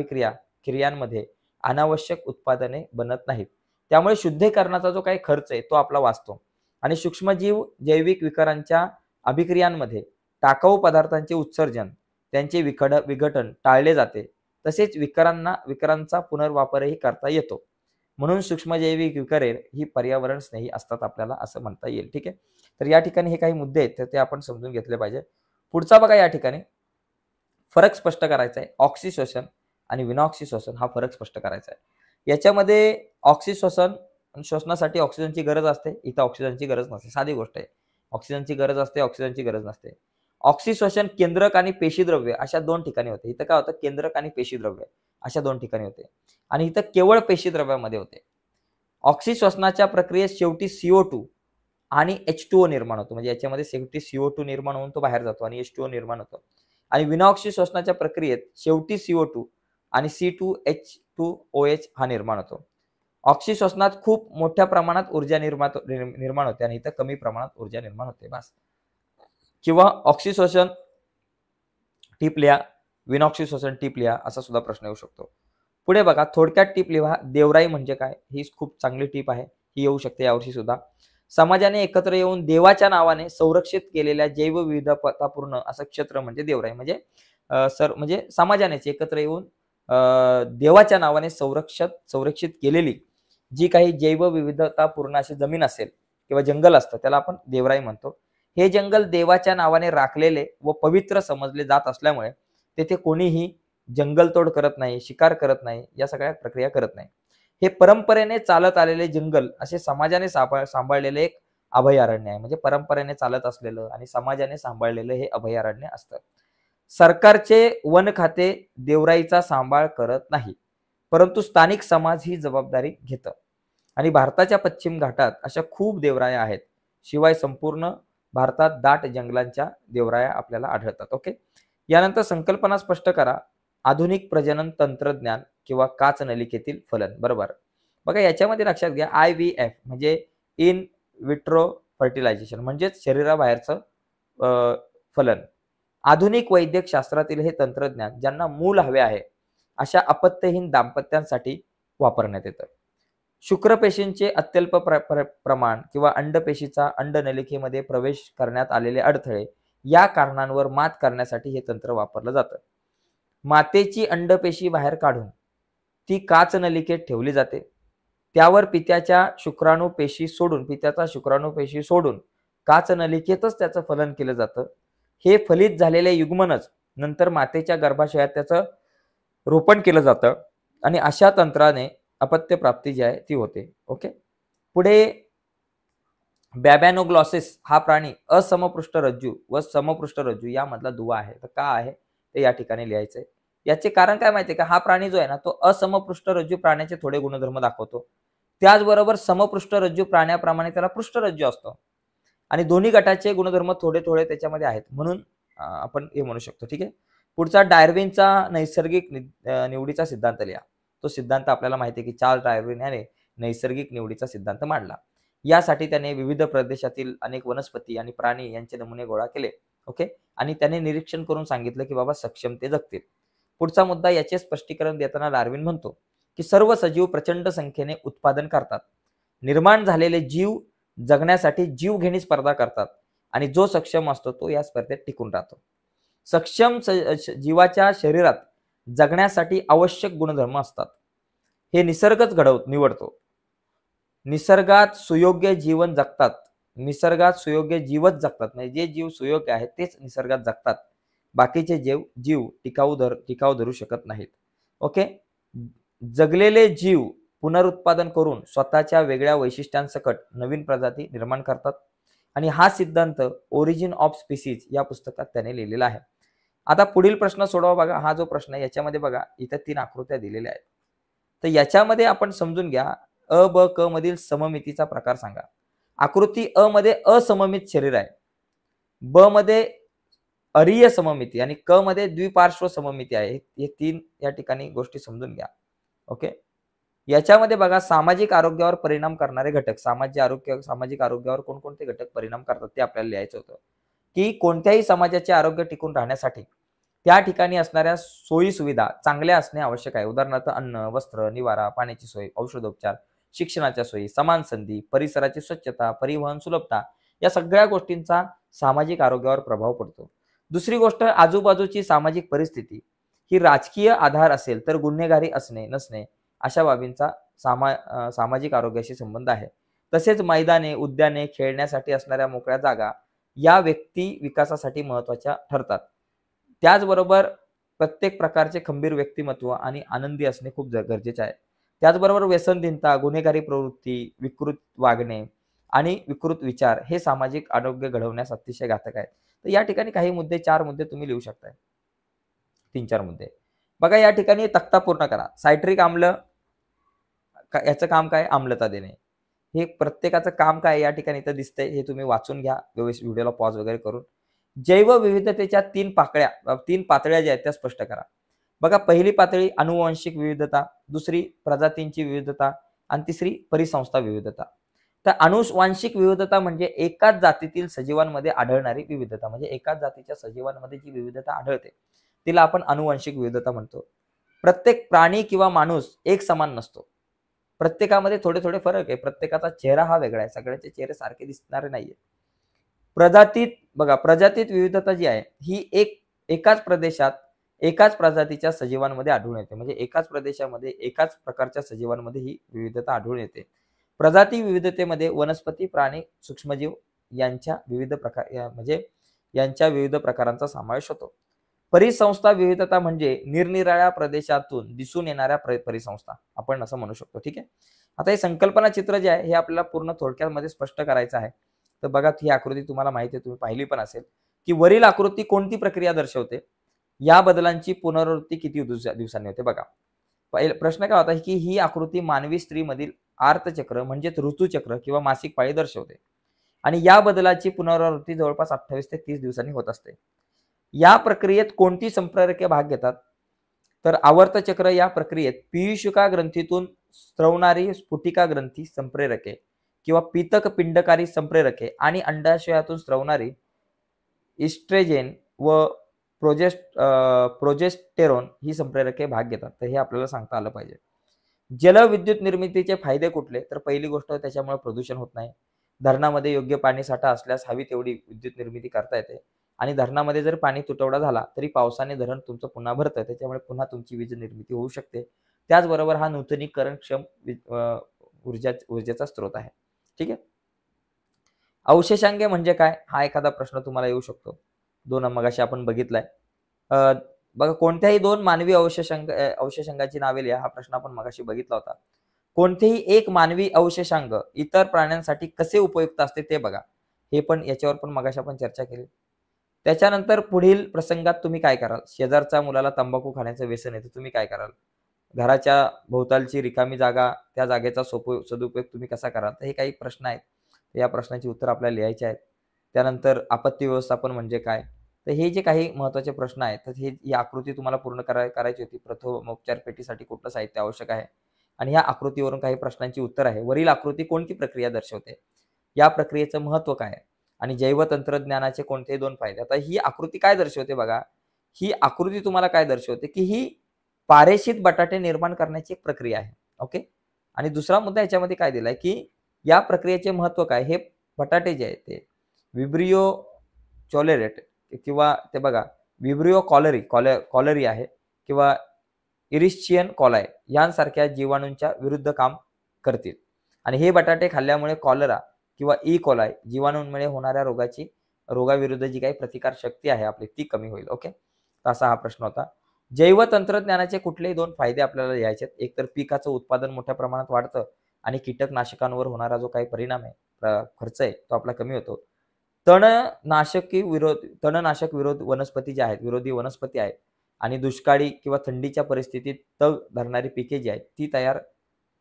क्रियांमध्ये अनावश्यक उत्पादने बनत नाहीत. त्यामुळे शुद्धीकरणाचा जो काही खर्च आहे तो आपला वाचतो. आणि सूक्ष्मजीव जैविक विकरांच्या अभिक्रियांमध्ये टाकाऊ पदार्थांचे उत्सर्जन, त्यांचे विघटन टाळले जाते. तसेच विकरांचा पुनर्वापरही करता येतो. म्हणून सूक्ष्मजैविक विकरे ही पर्यावरण स्नेही असतात आपल्याला असं म्हणता येईल. ठीक आहे, तर या ठिकाणी हे काही मुद्दे आहेत तर ते आपण समजून घेतले पाहिजे. पुढचा बघा, या ठिकाणी फरक स्पष्ट करायचा आहे. ऑक्सिशोषण आणि विनॉक्सी शोषण हा फरक स्पष्ट करायचा आहे. याच्यामध्ये शोषणासाठी ऑक्सिजनची गरज असते, इथं ऑक्सिजनची गरज नसते. साधी गोष्ट आहे, ऑक्सिजनची गरज असते, ऑक्सिजनची गरज नसते. ऑक्सिशोषण केंद्रक आणि पेशीद्रव्य अशा 2 ठिकाणी होते. इथं काय होतं, केंद्रक आणि पेशीद्रव्य अशा 2 ठिकाणी होते आणि इथं केवळ पेशीद्रव्यामध्ये होते. ऑक्सिशोषणाच्या प्रक्रियेत शेवटी CO2 आणि H2O निर्माण होतो. म्हणजे याच्यामध्ये शेवटी CO2 निर्माण होऊन तो बाहेर जातो आणि H2O निर्माण होतो. आणि विनाऑक्सी श्वसनाच्या प्रक्रियेत शेवटी CO2 आणि C2H2OH हा निर्माण होतो. ऑक्सी श्वसनात खूप मोठ्या प्रमाणात ऊर्जा निर्माण होते आणि इथं कमी प्रमाणात ऊर्जा निर्माण होते बस. किंवा ऑक्सी श्वसन टिप लिहा, विनॉक्सी श्वसन टिप लिहा असा सुद्धा प्रश्न येऊ शकतो. पुढे बघा, थोडक्यात टिप लिहा, देवराई म्हणजे काय? ही खूप चांगली टिप आहे, ही येऊ शकते यावर्षी सुद्धा. समाजाने एकत्र येऊन देवाच्या नावाने संरक्षित केलेल्या जैवविविधतापूर्ण असं क्षेत्र म्हणजे देवराई. म्हणजे समाजानेच एकत्र येऊन देवाच्या नावाने संरक्षित केलेली जी काही जैवविविधतापूर्ण अशी जमीन असेल किंवा जंगल असतं त्याला आपण देवराई म्हणतो. हे जंगल देवाच्या नावाने राखलेले व पवित्र समजले जात असल्यामुळे तेथे कोणीही जंगलतोड करत नाही, शिकार करत नाही, या सगळ्या प्रक्रिया करत नाही. हे परंपरेने चालत आलेले जंगल असे समाजाने सांभाळलेले एक अभयारण्य आहे. म्हणजे परंपरेने चालत असलेलं आणि समाजाने सांभाळलेलं हे अभयारण्य असतं. सरकारचे वन खाते देवराईचा सांभाळ करत नाही, परंतु स्थानिक समाज ही जबाबदारी घेतं. आणि भारताच्या पश्चिम घाटात अशा खूप देवराया आहेत. शिवाय संपूर्ण भारतात दाट जंगलांच्या देवराया आपल्याला आढळतात. ओके, यानंतर संकल्पना स्पष्ट करा. आधुनिक प्रजनन तंत्रज्ञान किंवा काच नलिकेतील फलन. बरोबर. बघा, याच्यामध्ये लक्षात घ्या, IVF म्हणजे इन विट्रो फर्टिलायझेशन म्हणजेच शरीराबाहेरचं फलन. आधुनिक वैद्यक शास्त्रातील हे तंत्रज्ञान ज्यांना मूल हवे आहे अशा अपत्यहीन दाम्पत्यांसाठी वापरण्यात येतं. शुक्रपेशींचे अत्यल्प प्रमाण किंवा अंडपेशीचा अंडनलिकेमध्ये प्रवेश करण्यात आलेले अडथळे या कारणांवर मात करण्यासाठी हे तंत्र वापरलं जातं. मातेची अंडपेशी बाहेर काढून ती काच नलिकेत ठेवली जाते. त्यावर पित्याचा शुक्राणुपेशी सोडून काच नलिकेतच त्याचं फलन केलं जातं. हे फलित झालेले युग्मनच नंतर मातेच्या गर्भाशयात त्याचं रोपण केलं जातं आणि अशा तंत्राने अपत्य प्राप्ती जी आहे ती होते. ओके, पुढे बॅबॅनोग्लॉसिस हा प्राणी असमपृष्ठरज्जू व समपृष्ठरज्जू यामधला दुवा आहे. तर का आहे ते या ठिकाणी लिहायचंय. याचे कारण काय माहितीये का? हा प्राणी जो आहे ना तो असमपृष्ठरज्जू प्राण्याचे थोडे गुणधर्म दाखवतो. त्याचबरोबर समपृष्ठरज्जू प्राण्याप्रमाणे त्याला पृष्ठरज्जू असतो आणि दोन्ही गटाचे गुणधर्म थोडे थोडे त्याच्यामध्ये आहेत, म्हणून आपण हे म्हणू शकतो. ठीक आहे, पुढचा डार्विनचा नैसर्गिक निवडीचा सिद्धांत लिहा. तो सिद्धांत आपल्याला माहिती आहे की चार्ल्स डार्विन याने नैसर्गिक निवडीचा सिद्धांत मांडला. यासाठी त्याने विविध प्रदेशातील अनेक वनस्पती आणि प्राणी यांचे नमुने गोळा केले. ओके, आणि त्याने निरीक्षण करून सांगितलं की बाबा सक्षम ते जगतील. पुढचा मुद्दा, याचे स्पष्टीकरण देताना डार्विन म्हणतो की सर्व सजीव प्रचंड संख्येने उत्पादन करतात. निर्माण झालेले जीव जगण्यासाठी जीवघेणी स्पर्धा करतात आणि जो सक्षम असतो तो या स्पर्धेत टिकून राहतो. सक्षम जीवाच्या शरीरात जगण्यासाठी आवश्यक गुणधर्म असतात. हे निसर्गच निवडतो. निसर्गात सुयोग्य जीवन जगतात. निसर्गात सुयोग्य जीवच जगतात. म्हणजे जे जीव सुयोग्य आहेत तेच निसर्गात जगतात. बाकीचे जीव टिकाऊ धरू शकत नाहीत. ओके, जगलेले जीव पुनरुत्पादन करून स्वतःच्या वेगळ्या वैशिष्ट्यांसकट नवीन प्रजाती निर्माण करतात आणि हा सिद्धांत ओरिजिन ऑफ स्पीसीज या पुस्तकात त्याने लिहिलेला आहे. आता पुढील प्रश्न सोडवा. बघा, हा जो प्रश्न आहे याच्यामध्ये बघा इथे 3 आकृत्या दिलेल्या आहेत. तर याच्यामध्ये आपण समजून घ्या, अ ब क मधील सममितीचा प्रकार सांगा. आकृती अ मध्ये असममित शरीर आहे, ब मध्ये अरीय सममिती आणि क मध्ये द्विपार्श्व सममिती आहे. हे 3 या ठिकाणी गोष्टी समजून घ्या. ओके, याच्यामध्ये बघा सामाजिक आरोग्यावर परिणाम करणारे घटक. सामाजिक आरोग्यावर कोणकोणते घटक परिणाम करतात ते आपल्याला लिहायचं होतं. की कोणत्याही समाजाचे आरोग्य टिकून राहण्यासाठी त्या ठिकाणी असणाऱ्या सोयी सुविधा चांगल्या असणे आवश्यक आहे. उदाहरणार्थ अन्न, वस्त्र, निवारा, पाण्याची सोय, औषधोपचार, शिक्षणाच्या सोयी, समान संधी, परिसराची स्वच्छता, परिवहन सुलभता या सगळ्या गोष्टींचा सामाजिक आरोग्यावर प्रभाव पडतो. दुसरी गोष्ट, आजूबाजूची सामाजिक परिस्थिती ही राजकीय आधार असेल तर गुन्हेगारी असणे नसणे अशा बाबींचा सामाजिक आरोग्याशी संबंध आहे. तसेच मैदाने, उद्याने, खेळण्यासाठी असणाऱ्या मोकळ्या जागा या व्यक्ती विकासासाठी महत्त्वाच्या ठरतात. त्याचबरोबर प्रत्येक प्रकारचे खंबीर व्यक्तिमत्व आणि आनंदी असणे खूप गरजेचे आहे. त्याचबरोबर व्यसनहीनता, गुन्हेगारी प्रवृत्ती, विकृत वागणे आणि विकृत विचार हे सामाजिक आरोग्य घडवण्यास अतिशय घातक आहेत. तर या ठिकाणी काही मुद्दे, 4 मुद्दे तुम्ही लिहू शकताय. 3-4 मुद्दे बघा, या ठिकाणी तक्ता पूर्ण करा. सायट्रिक आम्ल याचं काम काय? आम्लता देणे. हे प्रत्येकाचं काम काय या ठिकाणी इथं दिसतंय, हे तुम्ही वाचून घ्या व्यवस्थित व्हिडिओला पॉज वगैरे करून. जैवविविधतेच्या तीन पातळ्या ज्या आहेत त्या स्पष्ट करा. बघा, पहिली पातळी अनुवांशिक विविधता, दुसरी प्रजातींची विविधता आणि तिसरी परिसंस्था विविधता. तर अनुवांशिक विविधता म्हणजे एकाच जातीतील सजीवांमध्ये आढळणारी विविधता, म्हणजे एकाच जातीच्या सजीवांमध्ये जी विविधता आढळते तिला आपण अनुवांशिक विविधता म्हणतो. प्रत्येक प्राणी किंवा माणूस एक समान नसतो. प्रत्येकामध्ये थोडे थोडे फरक आहे. प्रत्येकाचा चेहरा हा वेगळा आहे. सगळ्यांचे चेहरे सारखे दिसणारे नाहीये. प्रजातीत विविधता जी आहे ही एकाच प्रदेशात एकाच प्रजातीच्या सजीवांमध्ये आढळून येते. म्हणजे एकाच प्रदेशामध्ये एकाच प्रकारच्या सजीवांमध्ये ही विविधता आढळून येते. प्रजाती विविधतेमध्ये वनस्पती, प्राणी, सूक्ष्मजीव यांच्या विविध प्रकारांचा समावेश होतो. परिसंस्था विविधता म्हणजे निरनिराळ्या प्रदेशातून दिसून येणाऱ्या परिसंस्था आपण असं म्हणू शकतो. ठीक आहे. आता हे संकल्पना चित्र जे आहे हे आपल्याला पूर्ण थोडक्यामध्ये स्पष्ट करायचं आहे. तर बघा, ही आकृती तुम्हाला माहिती आहे, तुम्ही पाहिली पण असेल की वरील आकृती कोणती प्रक्रिया दर्शवते, या बदलांची पुनरावृत्ती किती दिवसांनी होते. बघा, प्रश्न काय होता की ही आकृती मानवी स्त्रीमधील आर्तचक्र म्हणजेच ऋतुचक्र किंवा मासिक पाळी दर्शवते आणि या बदलाची पुनरावृत्ती जवळपास 28 ते 30 दिवसांनी होत असते. या प्रक्रियेत कोणती संप्रेरके भाग घेतात, तर आवर्त चक्र या प्रक्रियेत पीयूषका ग्रंथीतून स्त्रवणारी स्फुटिका ग्रंथी संप्रेरके किंवा पीतक पिंडकारी संप्रेरके आणि अंडाशयातून स्त्रवणारी इस्ट्रेजेन व प्रोजेस्टेरॉन ही संप्रेरके भाग घेतात. तर हे आपल्याला सांगता आलं पाहिजे. जलविद्युत निर्मितीचे फायदे कुठले, तर पहिली गोष्ट त्याच्यामुळे प्रदूषण होत नाही. धरणामध्ये योग्य पाणी साठा असल्यास हवी तेवढी विद्युत निर्मिती करता येते आणि धरणामध्ये जर पाणी तुटवडा झाला तरी पावसाने धरण तुमचं पुन्हा भरतं, त्याच्यामुळे पुन्हा तुमची वीज निर्मिती होऊ शकते. त्याचबरोबर हा नूतनीकरणक्षम ऊर्जेचा स्रोत आहे. ठीक आहे. अवशेषांगे म्हणजे काय, हा एखादा प्रश्न तुम्हाला येऊ शकतो. मगाशी आपण बघितलाय. बघा, कोणत्याही दोन मानवी अवशेषांगाची नावे लिहा, हा प्रश्न आपण मगाशी बघितला होता. कोणतेही एक मानवी अवशेषांग इतर प्राण्यांसाठी कसे उपयुक्त असते ते बघा, हे पण याच्यावर पण मगाशी आपण चर्चा केली. त्याच्यानंतर पुढील प्रसंगात तुम्ही काय कराल, शेजारच्या मुलाला तंबाखू खाण्याचं व्यसन आहे तर तुम्ही काय कराल, घराच्या भोवतालची रिकामी जागा, त्या जागेचा सदुपयोग तुम्ही कसा कराल. तर हे काही प्रश्न आहेत, या प्रश्नाची उत्तर आपल्याला लिहायची आहेत. त्यानंतर आपत्ती व्यवस्थापन म्हणजे काय, तर हे जे काही महत्त्वाचे प्रश्न आहेत तर ही आकृती तुम्हाला पूर्ण करायची होती. प्रथमोपचार पेटीसाठी कुठलं साहित्य आवश्यक आहे आणि ह्या आकृतीवरून काही प्रश्नांची उत्तर आहे. वरील आकृती कोणती प्रक्रिया दर्शवते, या प्रक्रियेचं महत्त्व काय आणि जैवतंत्रज्ञानाचे कोणते दोन फायदे. आता ही आकृती काय दर्शवते बघा, ही आकृती तुम्हाला काय दर्शवते की ही पारेषित बटाटे निर्माण करण्याची एक प्रक्रिया आहे. ओके. आणि दुसरा मुद्दा याच्यामध्ये काय दिलाय की या प्रक्रियेचे महत्त्व काय, हे बटाटे जे आहेत ते विब्रियो चॉलेरेट किंवा ते बघा विब्रियो कॉलरी आहे किंवा इरिश्चियन कॉलाय यांसारख्या जीवाणूंच्या विरुद्ध काम करतील आणि हे बटाटे खाल्ल्यामुळे कॉलरा किंवा ई कोलाय जीवाणूंमुळे होणाऱ्या रोगाविरुद्ध जी काही प्रतिकार शक्ती आहे आपली ती कमी होईल. ओके. असा हा प्रश्न होता. जैवतंत्रज्ञानाचे कुठलेही दोन फायदे आपल्याला लिहायचे आहेत. एक तर पिकाचं उत्पादन मोठ्या प्रमाणात वाढतं आणि कीटकनाशकांवर होणारा जो काही परिणाम आहे, खर्च आहे, तो आपला कमी होतो. तणनाशक विरोधी वनस्पती आहेत आणि दुष्काळी किंवा थंडीच्या परिस्थितीत तग धरणारी पिके जी आहेत ती तयार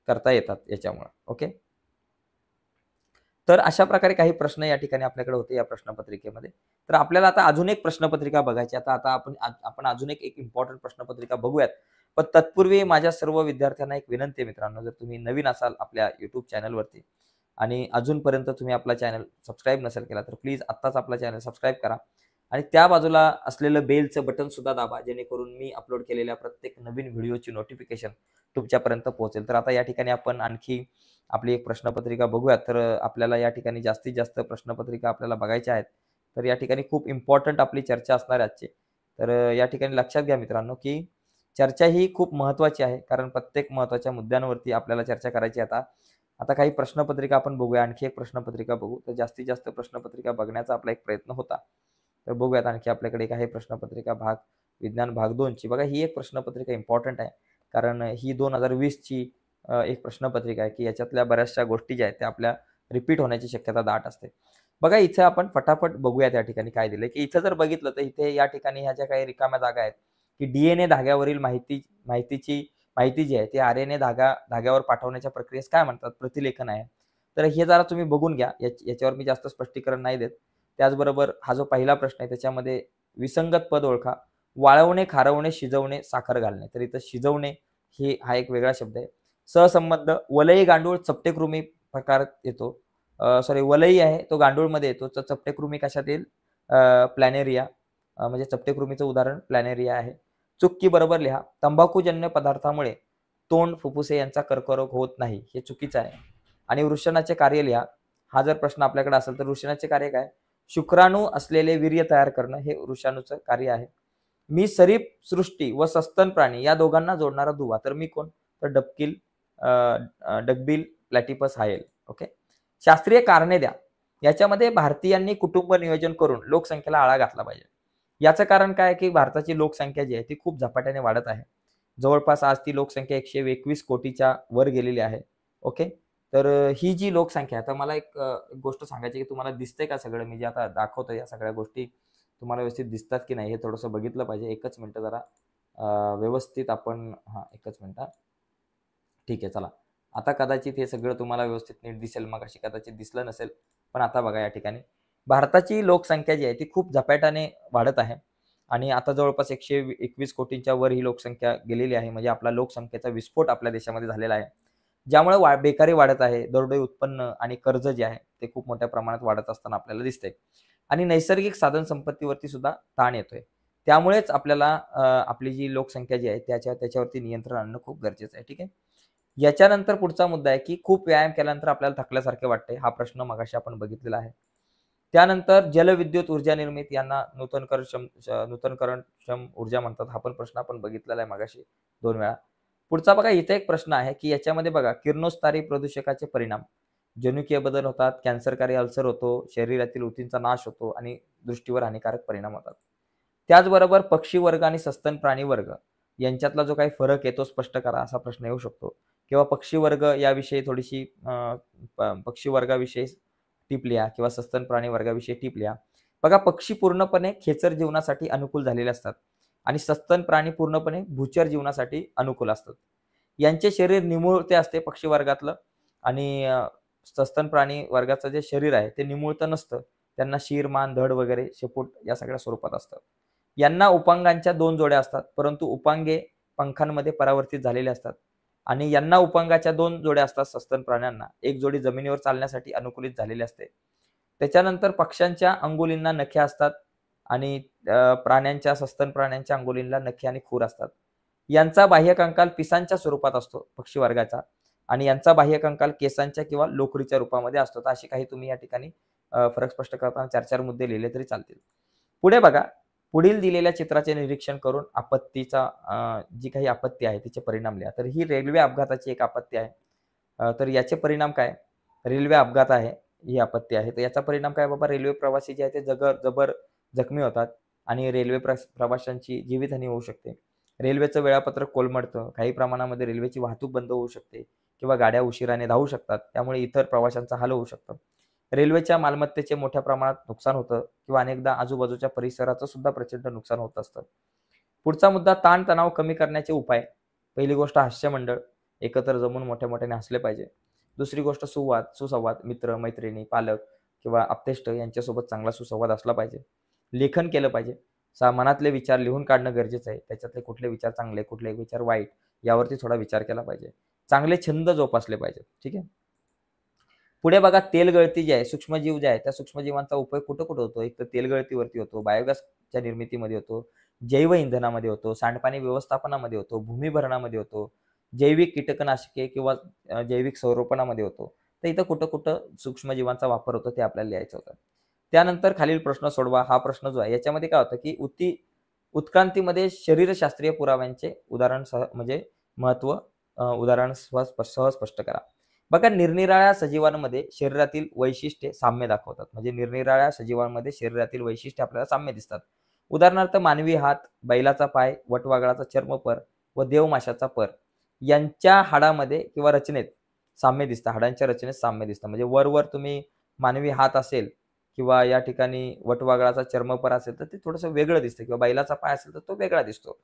करता येतात याच्यामुळे. ओके. तर अशा प्रकारे काही प्रश्न या ठिकाणी आपल्याकडे होते या प्रश्नपत्रिकेमध्ये. तर आपल्याला आता अजून एक प्रश्नपत्रिका बघायची. आता आपण अजून एक इम्पॉर्टंट प्रश्नपत्रिका बघूयात. पण तत्पूर्वी माझ्या सर्व विद्यार्थ्यांना एक विनंती आहे मित्रांनो, जर तुम्ही नवीन असाल आपल्या YouTube चॅनलवरती आणि अजूनपर्यंत तुम्ही आपला चॅनल सबस्क्राईब नसेल केला तर प्लीज आत्ताच आपला चॅनल सबस्क्राईब करा आणि त्या बाजूला असलेलं बेलचं बटन सुद्धा दाबा, जेणेकरून मी अपलोड केलेल्या प्रत्येक नवीन व्हिडिओची नोटिफिकेशन तुमच्यापर्यंत पोहोचेल. तर आता या ठिकाणी आपण आणखी आपली एक प्रश्नपत्रिका बघूयात. तर आपल्याला या ठिकाणी जास्तीत जास्त प्रश्नपत्रिका आपल्याला बघायच्या आहेत. तर या ठिकाणी खूप इम्पॉर्टंट आपली चर्चा असणार आहे आजची. तर या ठिकाणी लक्षात घ्या मित्रांनो की चर्चा ही खूप महत्त्वाची आहे, कारण प्रत्येक महत्त्वाच्या मुद्द्यांवरती आपल्याला चर्चा करायची. आता काही प्रश्नपत्रिका आपण बघूया, आणखी एक प्रश्नपत्रिका बघू. तर जास्तीत जास्त प्रश्नपत्रिका बघण्याचा आपला एक प्रयत्न होता. तर बघूयात आणखी आपल्याकडे एक आहे प्रश्नपत्रिका विज्ञान भाग 2 ची. बघा, ही एक प्रश्नपत्रिका इम्पॉर्टंट आहे, कारण ही 2020 ची एक प्रश्नपत्रिका आहे की याच्यातल्या बऱ्याचशा गोष्टी ज्या आहेत त्या आपल्या रिपीट होण्याची शक्यता दाट असते. बघा, इथे आपण फटाफट बघूयात या ठिकाणी काय दिलंय की इथं जर बघितलं तर इथे या ठिकाणी ह्या ज्या काही रिकाम्या जागा आहेत की DNA धाग्यावरील माहिती जी आहे ती RNA धाग्यावर पाठवण्याच्या प्रक्रियेस काय म्हणतात, प्रतिलेखन आहे. तर हे जरा तुम्ही बघून घ्या, याच्यावर मी जास्त स्पष्टीकरण नाही देत. त्याचबरोबर हा जो पहिला प्रश्न आहे त्याच्यामध्ये विसंगत पद ओळखा. वाळवणे, खारवणे, शिजवणे, साखर घालणे. तर इथं शिजवणे हा एक वेगळा शब्द आहे. सहसंबंध वलई, गांडूळ, चपटे कृमी प्रकार येतो. सॉरी वलई आहे तो गांडूळमध्ये येतो. तर चपटे कृमी कशात येईल? प्लॅनेरिया, म्हणजे चपटे कृमीचं उदाहरण प्लॅनेरिया आहे. चुक्की बरोबर लिहा. तंबाखूजन्य पदार्थामुळे तोंड, फुफ्फुसे यांचा कर्करोग होत नाही, हे चुकीचं आहे. आणि वृषणाचे कार्य लिहा. हा जर प्रश्न आपल्याकडे असेल तर वृषणाचे कार्य काय? शुक्राणू असलेले वीर्य तयार करणं हे वृषाणूचं कार्य आहे. मी सरीप सृष्टी व सस्तन प्राणी या दोघांना जोडणारा दुवा. तर मी कोण? तर डकबिल प्लॅटिपस हायेल. ओके. शास्त्रीय कारणे द्या. याच्यामध्ये भारतीयांनी कुटुंब नियोजन करून लोकसंख्येला आळा घातला पाहिजे. याचं कारण काय की भारताची लोकसंख्या जी आहे ती खूप झपाट्याने वाढत आहे. जवळपास आज ती लोकसंख्या 121 कोटीच्या वर गेलेली आहे. ओके. तर ही जी लोकसंख्या आहे, तर मला एक गोष्ट सांगायची की तुम्हाला दिसतंय का सगळं मी जे आता दाखवतोय या सगळ्या गोष्टी तुम्हाला व्यवस्थित दिसतात की नाही हे थोडंसं बघितलं पाहिजे. एकच मिनिटं जरा व्यवस्थित आपण एकच मिनिट. ठीक आहे चला. आता कदाचित हे सगळं तुम्हाला व्यवस्थित नीट दिसेल. मगाशी कदाचित दिसलं नसेल. पण आता बघा या ठिकाणी भारताची लोकसंख्या जी आहे ती खूप झपाट्याने वाढत आहे आणि आता जवळपास 121 कोटींच्या वर ही लोकसंख्या गेलेली आहे. म्हणजे आपला लोकसंख्येचा विस्फोट आपल्या देशामध्ये झालेला आहे. ज्यामुळे बेकारी वाढत आहे, दरडोई उत्पन्न आणि कर्ज जे आहे ते खूप मोठ्या प्रमाणात वाढत असताना आपल्याला दिसतंय आणि नैसर्गिक साधन संपत्तीवरती सुद्धा ताण येतोय. त्यामुळेच आपल्याला आपली जी लोकसंख्या जी आहे त्याच्यावरती नियंत्रण आणणं खूप गरजेचं आहे. ठीक आहे. याच्यानंतर पुढचा मुद्दा आहे की खूप व्यायाम केल्यानंतर आपल्याला थकल्यासारखे वाटते. हा प्रश्न मगाशी आपण बघितलेला आहे. त्यानंतर जलविद्युत ऊर्जा निर्मिती यांना नूतनीकरणक्षम ऊर्जा म्हणतात. हा पण प्रश्न आपण बघितलेला आहे मगाशी 2 वेळा. पुढचा बघा इथे एक प्रश्न आहे की याच्यामध्ये बघा किरणोत्सारी प्रदूषकाचे परिणाम. जनुकीय बदल होतात, कॅन्सरकारी अल्सर होतो, शरीरातील ऊतींचा नाश होतो आणि दृष्टीवर हानिकारक परिणाम होतात. त्याचबरोबर पक्षी वर्ग आणि सस्तन प्राणी वर्ग यांच्यातला जो काही फरक आहे तो स्पष्ट करा असा प्रश्न येऊ शकतो किंवा पक्षी वर्ग याविषयी थोडीशी पक्षी वर्गाविषयी टिप लिहा किंवा सस्तन प्राणी वर्गाविषयी टिप लिहा. बघा पक्षी पूर्णपणे खेचर जीवनासाठी अनुकूल झालेले असतात आणि सस्तन प्राणी पूर्णपणे भूचर जीवनासाठी अनुकूल असतात. यांचे शरीर निमुळते असते पक्षी वर्गातलं आणि सस्तन प्राणी वर्गाचं जे शरीर आहे ते निमुळतं नसतं. त्यांना शिर, मान, धड वगैरे शेपूट या सगळ्या स्वरूपात असतं. यांना उपांगांच्या 2 जोड्या असतात, परंतु उपांगे पंखांमध्ये परावर्तित झालेले असतात आणि यांना उपांगाच्या 2 जोड्या असतात सस्तन प्राण्यांना. एक जोडी जमिनीवर चालण्यासाठी अनुकूलित झालेली असते. त्याच्यानंतर पक्ष्यांच्या अंगुलींना नखे असतात आणि सस्तन प्राण्यांच्या अंगुलींना नखे आणि खूर असतात. यांचा बाह्यकंकाल पिसांच्या स्वरूपात असतो पक्षी वर्गाचा आणि यांचा बाह्यकंकाल केसांच्या किंवा लोकरीच्या रूपामध्ये असतो. तर असे काही तुम्ही या ठिकाणी फरक स्पष्ट करताना 4-4 मुद्दे लिहिले तरी चालतील. पुढे बघा. पुढील दिलेल्या चित्राचे निरीक्षण करून जी काही आपत्ती आहे तिचे परिणाम लिहा. तर ही रेल्वे अपघाताची एक आपत्ती आहे. तर याचे परिणाम काय? रेल्वे अपघात आहे, ही आपत्ती आहे. तर याचा परिणाम काय बाबा? रेल्वे प्रवासी जे आहे ते जबर जखमी होतात आणि रेल्वे प्रवाशांची जीवितहानी होऊ शकते. रेल्वेचं वेळापत्रक कोलमडतं. काही प्रमाणामध्ये रेल्वेची वाहतूक बंद होऊ शकते किंवा गाड्या उशिराने धावू शकतात. त्यामुळे इतर प्रवाशांचा हाल होऊ शकतो. रेल्वेच्या मालमत्तेचे मोठ्या प्रमाणात नुकसान होतं किंवा अनेकदा आजूबाजूच्या परिसराचं सुद्धा प्रचंड नुकसान होत असतं. पुढचा मुद्दा ताण-तणाव कमी करण्याचे उपाय. पहिली गोष्ट हास्यमंडळ. एकत्र जमून मोठ्या-मोठ्याने हसले पाहिजे. दुसरी गोष्ट सुसंवाद. मित्र, मैत्रिणी, पालक किंवा आप्तेष्ट यांच्यासोबत चांगला सुसंवाद असला पाहिजे. लेखन केलं पाहिजे. मनातले विचार लिहून काढणं गरजेचं आहे. त्याच्यातले कुठले विचार चांगले, कुठले विचार वाईट यावरती थोडा विचार केला पाहिजे. चांगले छंद जोपासले पाहिजेत. ठीक आहे. पुढे बघा तेलगळती जी आहे, सूक्ष्मजीव जे आहे त्या सूक्ष्मजीवांचा उपयोग कुठं-कुठं होतो? एक तर तेलगळतीवरती होतो, बायोगॅसच्या निर्मितीमध्ये होतो, जैव इंधनामध्ये होतो, सांडपाणी व्यवस्थापनामध्ये होतो, भूमिभरणामध्ये होतो, जैविक कीटकनाशके किंवा जैविक संरोपणामध्ये होतो. तर इथं कुठं-कुठं सूक्ष्मजीवांचा वापर होतो ते आपल्याला लिहायचं होतं. त्यानंतर खालील प्रश्न सोडवा. हा प्रश्न जो आहे याच्यामध्ये काय होतं की उत्क्रांतीमध्ये शरीरशास्त्रीय पुराव्यांचे उदाहरण म्हणजे महत्त्व उदाहरण सहज स्पष्ट करा. बघा निरनिराळ्या सजीवांमध्ये शरीरातील वैशिष्ट्ये साम्य दाखवतात. म्हणजे निरनिराळ्या सजीवांमध्ये शरीरातील वैशिष्ट्ये आपल्याला साम्य दिसतात. उदाहरणार्थ मानवी हात, बैलाचा पाय, वटवाघळाचा चर्मपर व देवमाशाचा पर यांच्या हाडामध्ये किंवा रचनेत साम्य दिसतं. हाडांच्या रचनेत साम्य दिसतं. म्हणजे वर तुम्ही मानवी हात असेल किंवा या ठिकाणी वटवाघळाचा चर्मपर असेल तर ते थोडंसं वेगळं दिसतं किंवा बैलाचा पाय असेल तर तो वेगळा दिसतो.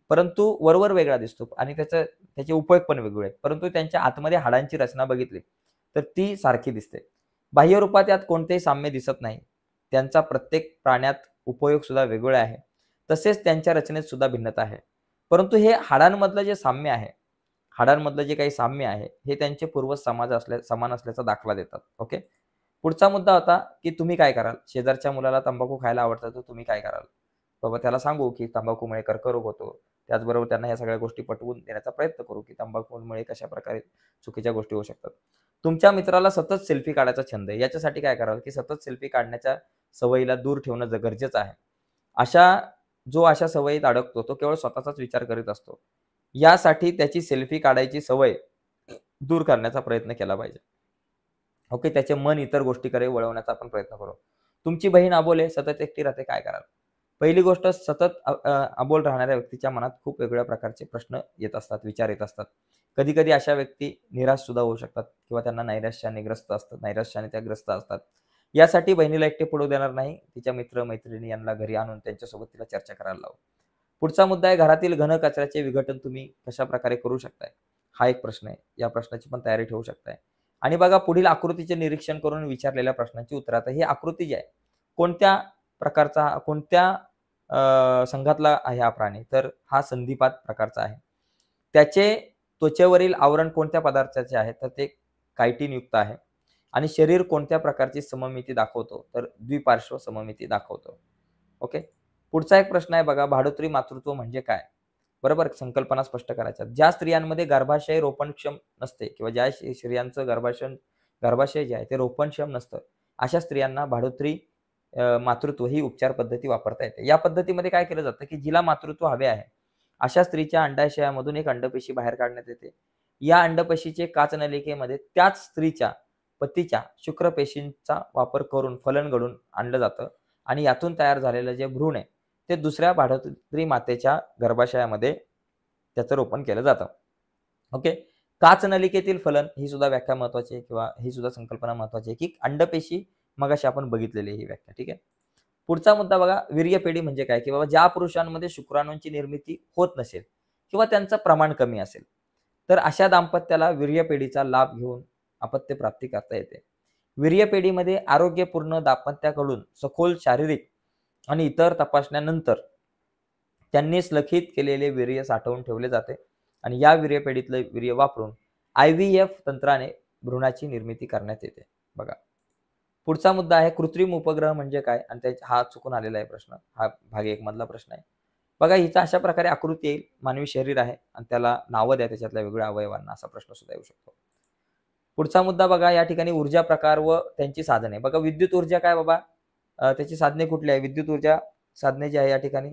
परंतु वरवर वेगळा दिसतो आणि त्याचे उपयोग पण वेगळे आहेत. परंतु त्यांच्या आतमध्ये हाडांची रचना बघितली तर ती सारखी दिसते. बाह्य रूपात यात कोणतेही साम्य दिसत नाही. त्यांचा प्रत्येक प्राण्यात उपयोग सुद्धा वेगवेगळे आहे. तसेच त्यांच्या रचनेत सुद्धा भिन्नता आहे. परंतु हे हाडांमधलं जे साम्य आहे, हाडांमधलं जे काही साम्य आहे, हे त्यांचे पूर्वज समान असल्याचा दाखला देतात. ओके. पुढचा मुद्दा होता, की तुम्ही काय कराल? शेजारच्या मुलाला तंबाखू खायला आवडतं, तर तुम्ही काय कराल? बाबा त्याला सांगू, की तंबाखूमुळे कर्करोग होतो. त्याचबरोबर त्यांना ह्या सगळ्या गोष्टी पटवून देण्याचा प्रयत्न करू, की तंबाखूमुळे कशाप्रकारे चुकीच्या गोष्टी होऊ शकतात. तुमच्या मित्राला सतत सेल्फी काढायचा छंद आहे. याच्यासाठी काय कराल, की सतत सेल्फी काढण्याच्या सवयीला दूर ठेवणं गरजेचं आहे. अशा सवयीत अडकतो, तो केवळ स्वतःचाच विचार करीत असतो. यासाठी त्याची सेल्फी काढायची सवय दूर करण्याचा प्रयत्न केला पाहिजे. ओके. त्याचे मन इतर गोष्टीकडे वळवण्याचा आपण प्रयत्न करू. तुमची बहीण अबोल आहे, सतत एकटी राहते, काय कराल? पहिली गोष्ट, सतत अबोल राहणाऱ्या व्यक्तीच्या मनात खूप वेगवेगळ्या प्रकारचे प्रश्न येत असतात, विचार येत असतात. कधी-कधी अशा व्यक्ती निराश सुद्धा होऊ शकतात किंवा त्यांना नैराश्याने त्या ग्रस्त असतात. यासाठी बहिणीला एकटे पडू देणार नाही. तिच्या मित्र-मैत्रिणी यांना घरी आणून त्यांच्यासोबत तिला चर्चा करायला लावू. पुढचा मुद्दा आहे, घरातील घन कचऱ्याचे विघटन तुम्ही कशाप्रकारे करू शकताय? हा एक प्रश्न आहे. या प्रश्नाची पण तयारी ठेवू शकताय. आणि बघा, पुढील आकृतीचे निरीक्षण करून विचारलेल्या प्रश्नांची उत्तरं. आता ही आकृती जी आहे, कोणत्या कोणत्या संघातला आहे हा प्राणी? तर हा संधिपात प्रकारचा आहे. त्याचे त्वचेवरील आवरण कोणत्या पदार्थाचे आहे? तर ते कायटिनयुक्त आहे. आणि शरीर कोणत्या प्रकारची सममिती दाखवतो? तर द्विपार्श्व सममिती दाखवतो. ओके. पुढचा एक प्रश्न आहे बघा, भाडोत्री मातृत्व म्हणजे काय? बरोबर, संकल्पना स्पष्ट करायच्या. ज्या स्त्रियांमध्ये गर्भाशय रोपणक्षम नसते किंवा ज्या स्त्रियांचं गर्भाशय जे आहे ते रोपणक्षम नसतं, अशा स्त्रियांना भाडोत्री मातृत्व ही उपचार पद्धती वापरता येते. या पद्धतीमध्ये काय केलं जातं, की जिला मातृत्व हवे आहे, अशा स्त्रीच्या अंडाशयामधून एक अंडपेशी बाहेर काढण्यात येते. या अंडपेशीचे काचनलिकेमध्ये त्याच स्त्रीच्या पतीच्या शुक्रपेशींचा वापर करून फलन घडून आणलं जातं आणि यातून तयार झालेलं जे भ्रूण आहे, ते दुसऱ्या भाडोत्री मातेच्या गर्भाशयामध्ये त्याचं रोपण केलं जातं. ओके. काचनलिकेतील फलन ही सुद्धा व्याख्या महत्त्वाची आहे किंवा ही सुद्धा संकल्पना महत्त्वाची आहे, की अंडपेशी मगाशी आपण बघितलेली ही व्याख्या. ठीक आहे. पुढचा मुद्दा बघा, वीर्यपेढी म्हणजे काय? की बाबा ज्या पुरुषांमध्ये शुक्राणूंची निर्मिती होत नसेल किंवा त्यांचं प्रमाण कमी असेल, तर अशा दाम्पत्याला वीर्यपेढीचा लाभ घेऊन अपत्य प्राप्ती करता येते. वीर्यपेढीमध्ये आरोग्यपूर्ण दाम्पत्याकडून सखोल शारीरिक आणि इतर तपासण्यानंतर त्यांनी लखित केलेले वीर्य साठवून ठेवले जाते आणि या वीर्यपेढीतलं वीर्य वापरून IVF तंत्राने भ्रूणाची निर्मिती करण्यात येते. बघा, पुढचा मुद्दा आहे, कृत्रिम उपग्रह म्हणजे काय? आणि हा चुकून आलेला आहे प्रश्न. हा भाग 1 मधला प्रश्न आहे. बघा, हिचा अशा प्रकारे आकृती येईल, मानवी शरीर आहे आणि त्याला नावं द्या त्याच्यातल्या वेगवेगळ्या अवयवांना, असा प्रश्न सुद्धा येऊ शकतो. पुढचा मुद्दा बघा, या ठिकाणी ऊर्जा प्रकार व त्यांची साधने. बघा, विद्युत ऊर्जा काय बाबा? त्याची साधने कुठली आहे? विद्युत ऊर्जा साधने जी आहे या ठिकाणी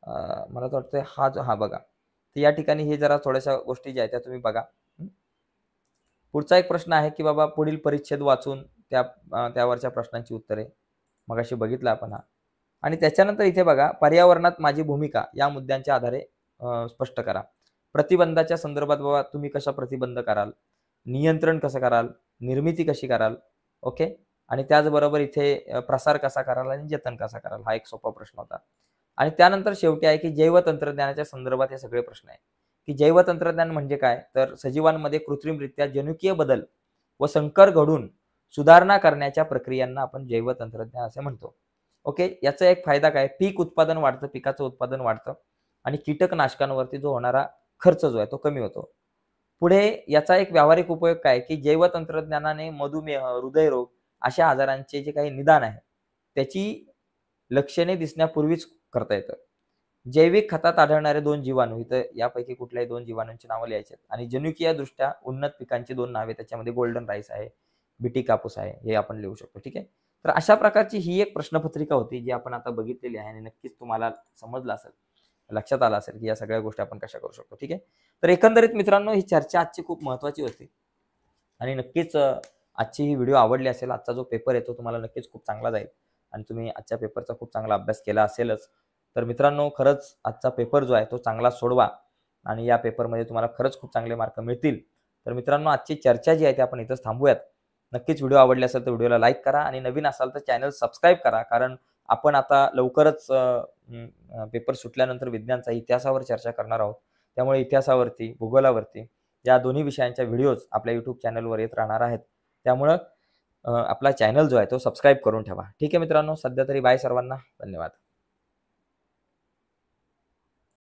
मला तर वाटतं हा बघा. तर या ठिकाणी हे जरा थोड्याशा गोष्टी ज्या आहेत त्या तुम्ही बघा. पुढचा एक प्रश्न आहे, की बाबा पुढील परिच्छेद वाचून त्यावरच्या प्रश्नांची उत्तरे. मगाशी बघितलं आपण हा. आणि त्याच्यानंतर इथे बघा, पर्यावरणात माझी भूमिका या मुद्द्यांच्या आधारे स्पष्ट करा. प्रतिबंधाच्या संदर्भात बाबा तुम्ही कशा प्रतिबंध कराल? नियंत्रण कसं कराल? निर्मिती कशी कराल? ओके. आणि त्याचबरोबर इथे प्रसार कसा कराल आणि जतन कसा कराल? हा एक सोपा प्रश्न होता. आणि त्यानंतर शेवटी आहे, की जैवतंत्रज्ञानाच्या संदर्भात हे सगळे प्रश्न आहेत, की जैवतंत्रज्ञान म्हणजे काय? तर सजीवांमध्ये कृत्रिमरित्या जनुकीय बदल व संकर घडून सुधारणा करण्याच्या प्रक्रियांना आपण जैवतंत्रज्ञान असे म्हणतो. ओके. याचा एक फायदा काय? पीक उत्पादन वाढतं, पिकाचं उत्पादन वाढतं आणि कीटकनाशकांवरती जो होणारा खर्च जो आहे तो कमी होतो. पुढे याचा एक व्यावहारिक उपयोग काय? की जैवतंत्रज्ञानाने मधुमेह, हृदयरोग अशा आजारांचे जे काही निदान आहे, त्याची लक्षणे दिसण्यापूर्वीच करता येतं. जैविक खतात आढळणारे 2 जीवाणू, इथं यापैकी कुठल्याही 2 जीवाणूंची नावं लिहायची आहेत आणि जनुकीयदृष्ट्या उन्नत पिकांची 2 नावे, त्याच्यामध्ये गोल्डन राईस आहे, बीटी कापूस आहे, हे आपण लिहू शकतो. ठीक आहे. तर अशा प्रकारची ही एक प्रश्नपत्रिका होती, जी आपण आता बघितलेली आहे आणि नक्कीच तुम्हाला समजलं असेल, लक्षात आलं असेल, की या सगळ्या गोष्टी आपण कशा करू शकतो. ठीक आहे. तर एकंदरीत मित्रांनो, ही चर्चा आजची खूप महत्त्वाची होती आणि नक्कीच आजची ही व्हिडिओ आवडली असेल. आजचा जो पेपर आहे तो तुम्हाला नक्कीच खूप चांगला जाईल आणि तुम्ही आजच्या पेपरचा खूप चांगला अभ्यास केला असेलच. तर मित्रांनो, खरंच आजचा पेपर जो आहे तो चांगला सोडवा आणि या पेपरमध्ये तुम्हाला खरंच खूप चांगले मार्क मिळतील. तर मित्रांनो, आजची चर्चा जी आहे ती आपण इथंच थांबूयात. नक्कीच व्हिडिओ आवडली असेल तर व्हिडिओला लाईक करा आणि नवीन असाल तर चॅनल सबस्क्राईब करा, कारण आपण आता लवकरच पेपर सुटल्यानंतर विज्ञानचा इतिहासावर चर्चा करणार आहोत. त्यामुळे इतिहासावरती, भूगोलावरती या दोन्ही विषयांच्या व्हिडिओज आपल्या YouTube चॅनलवर येत राहणार आहेत. त्यामुळं आपला चॅनल जो आहे तो सबस्क्राईब करून ठेवा. ठीक आहे मित्रांनो, सध्या तरी बाय सर्वांना. धन्यवाद.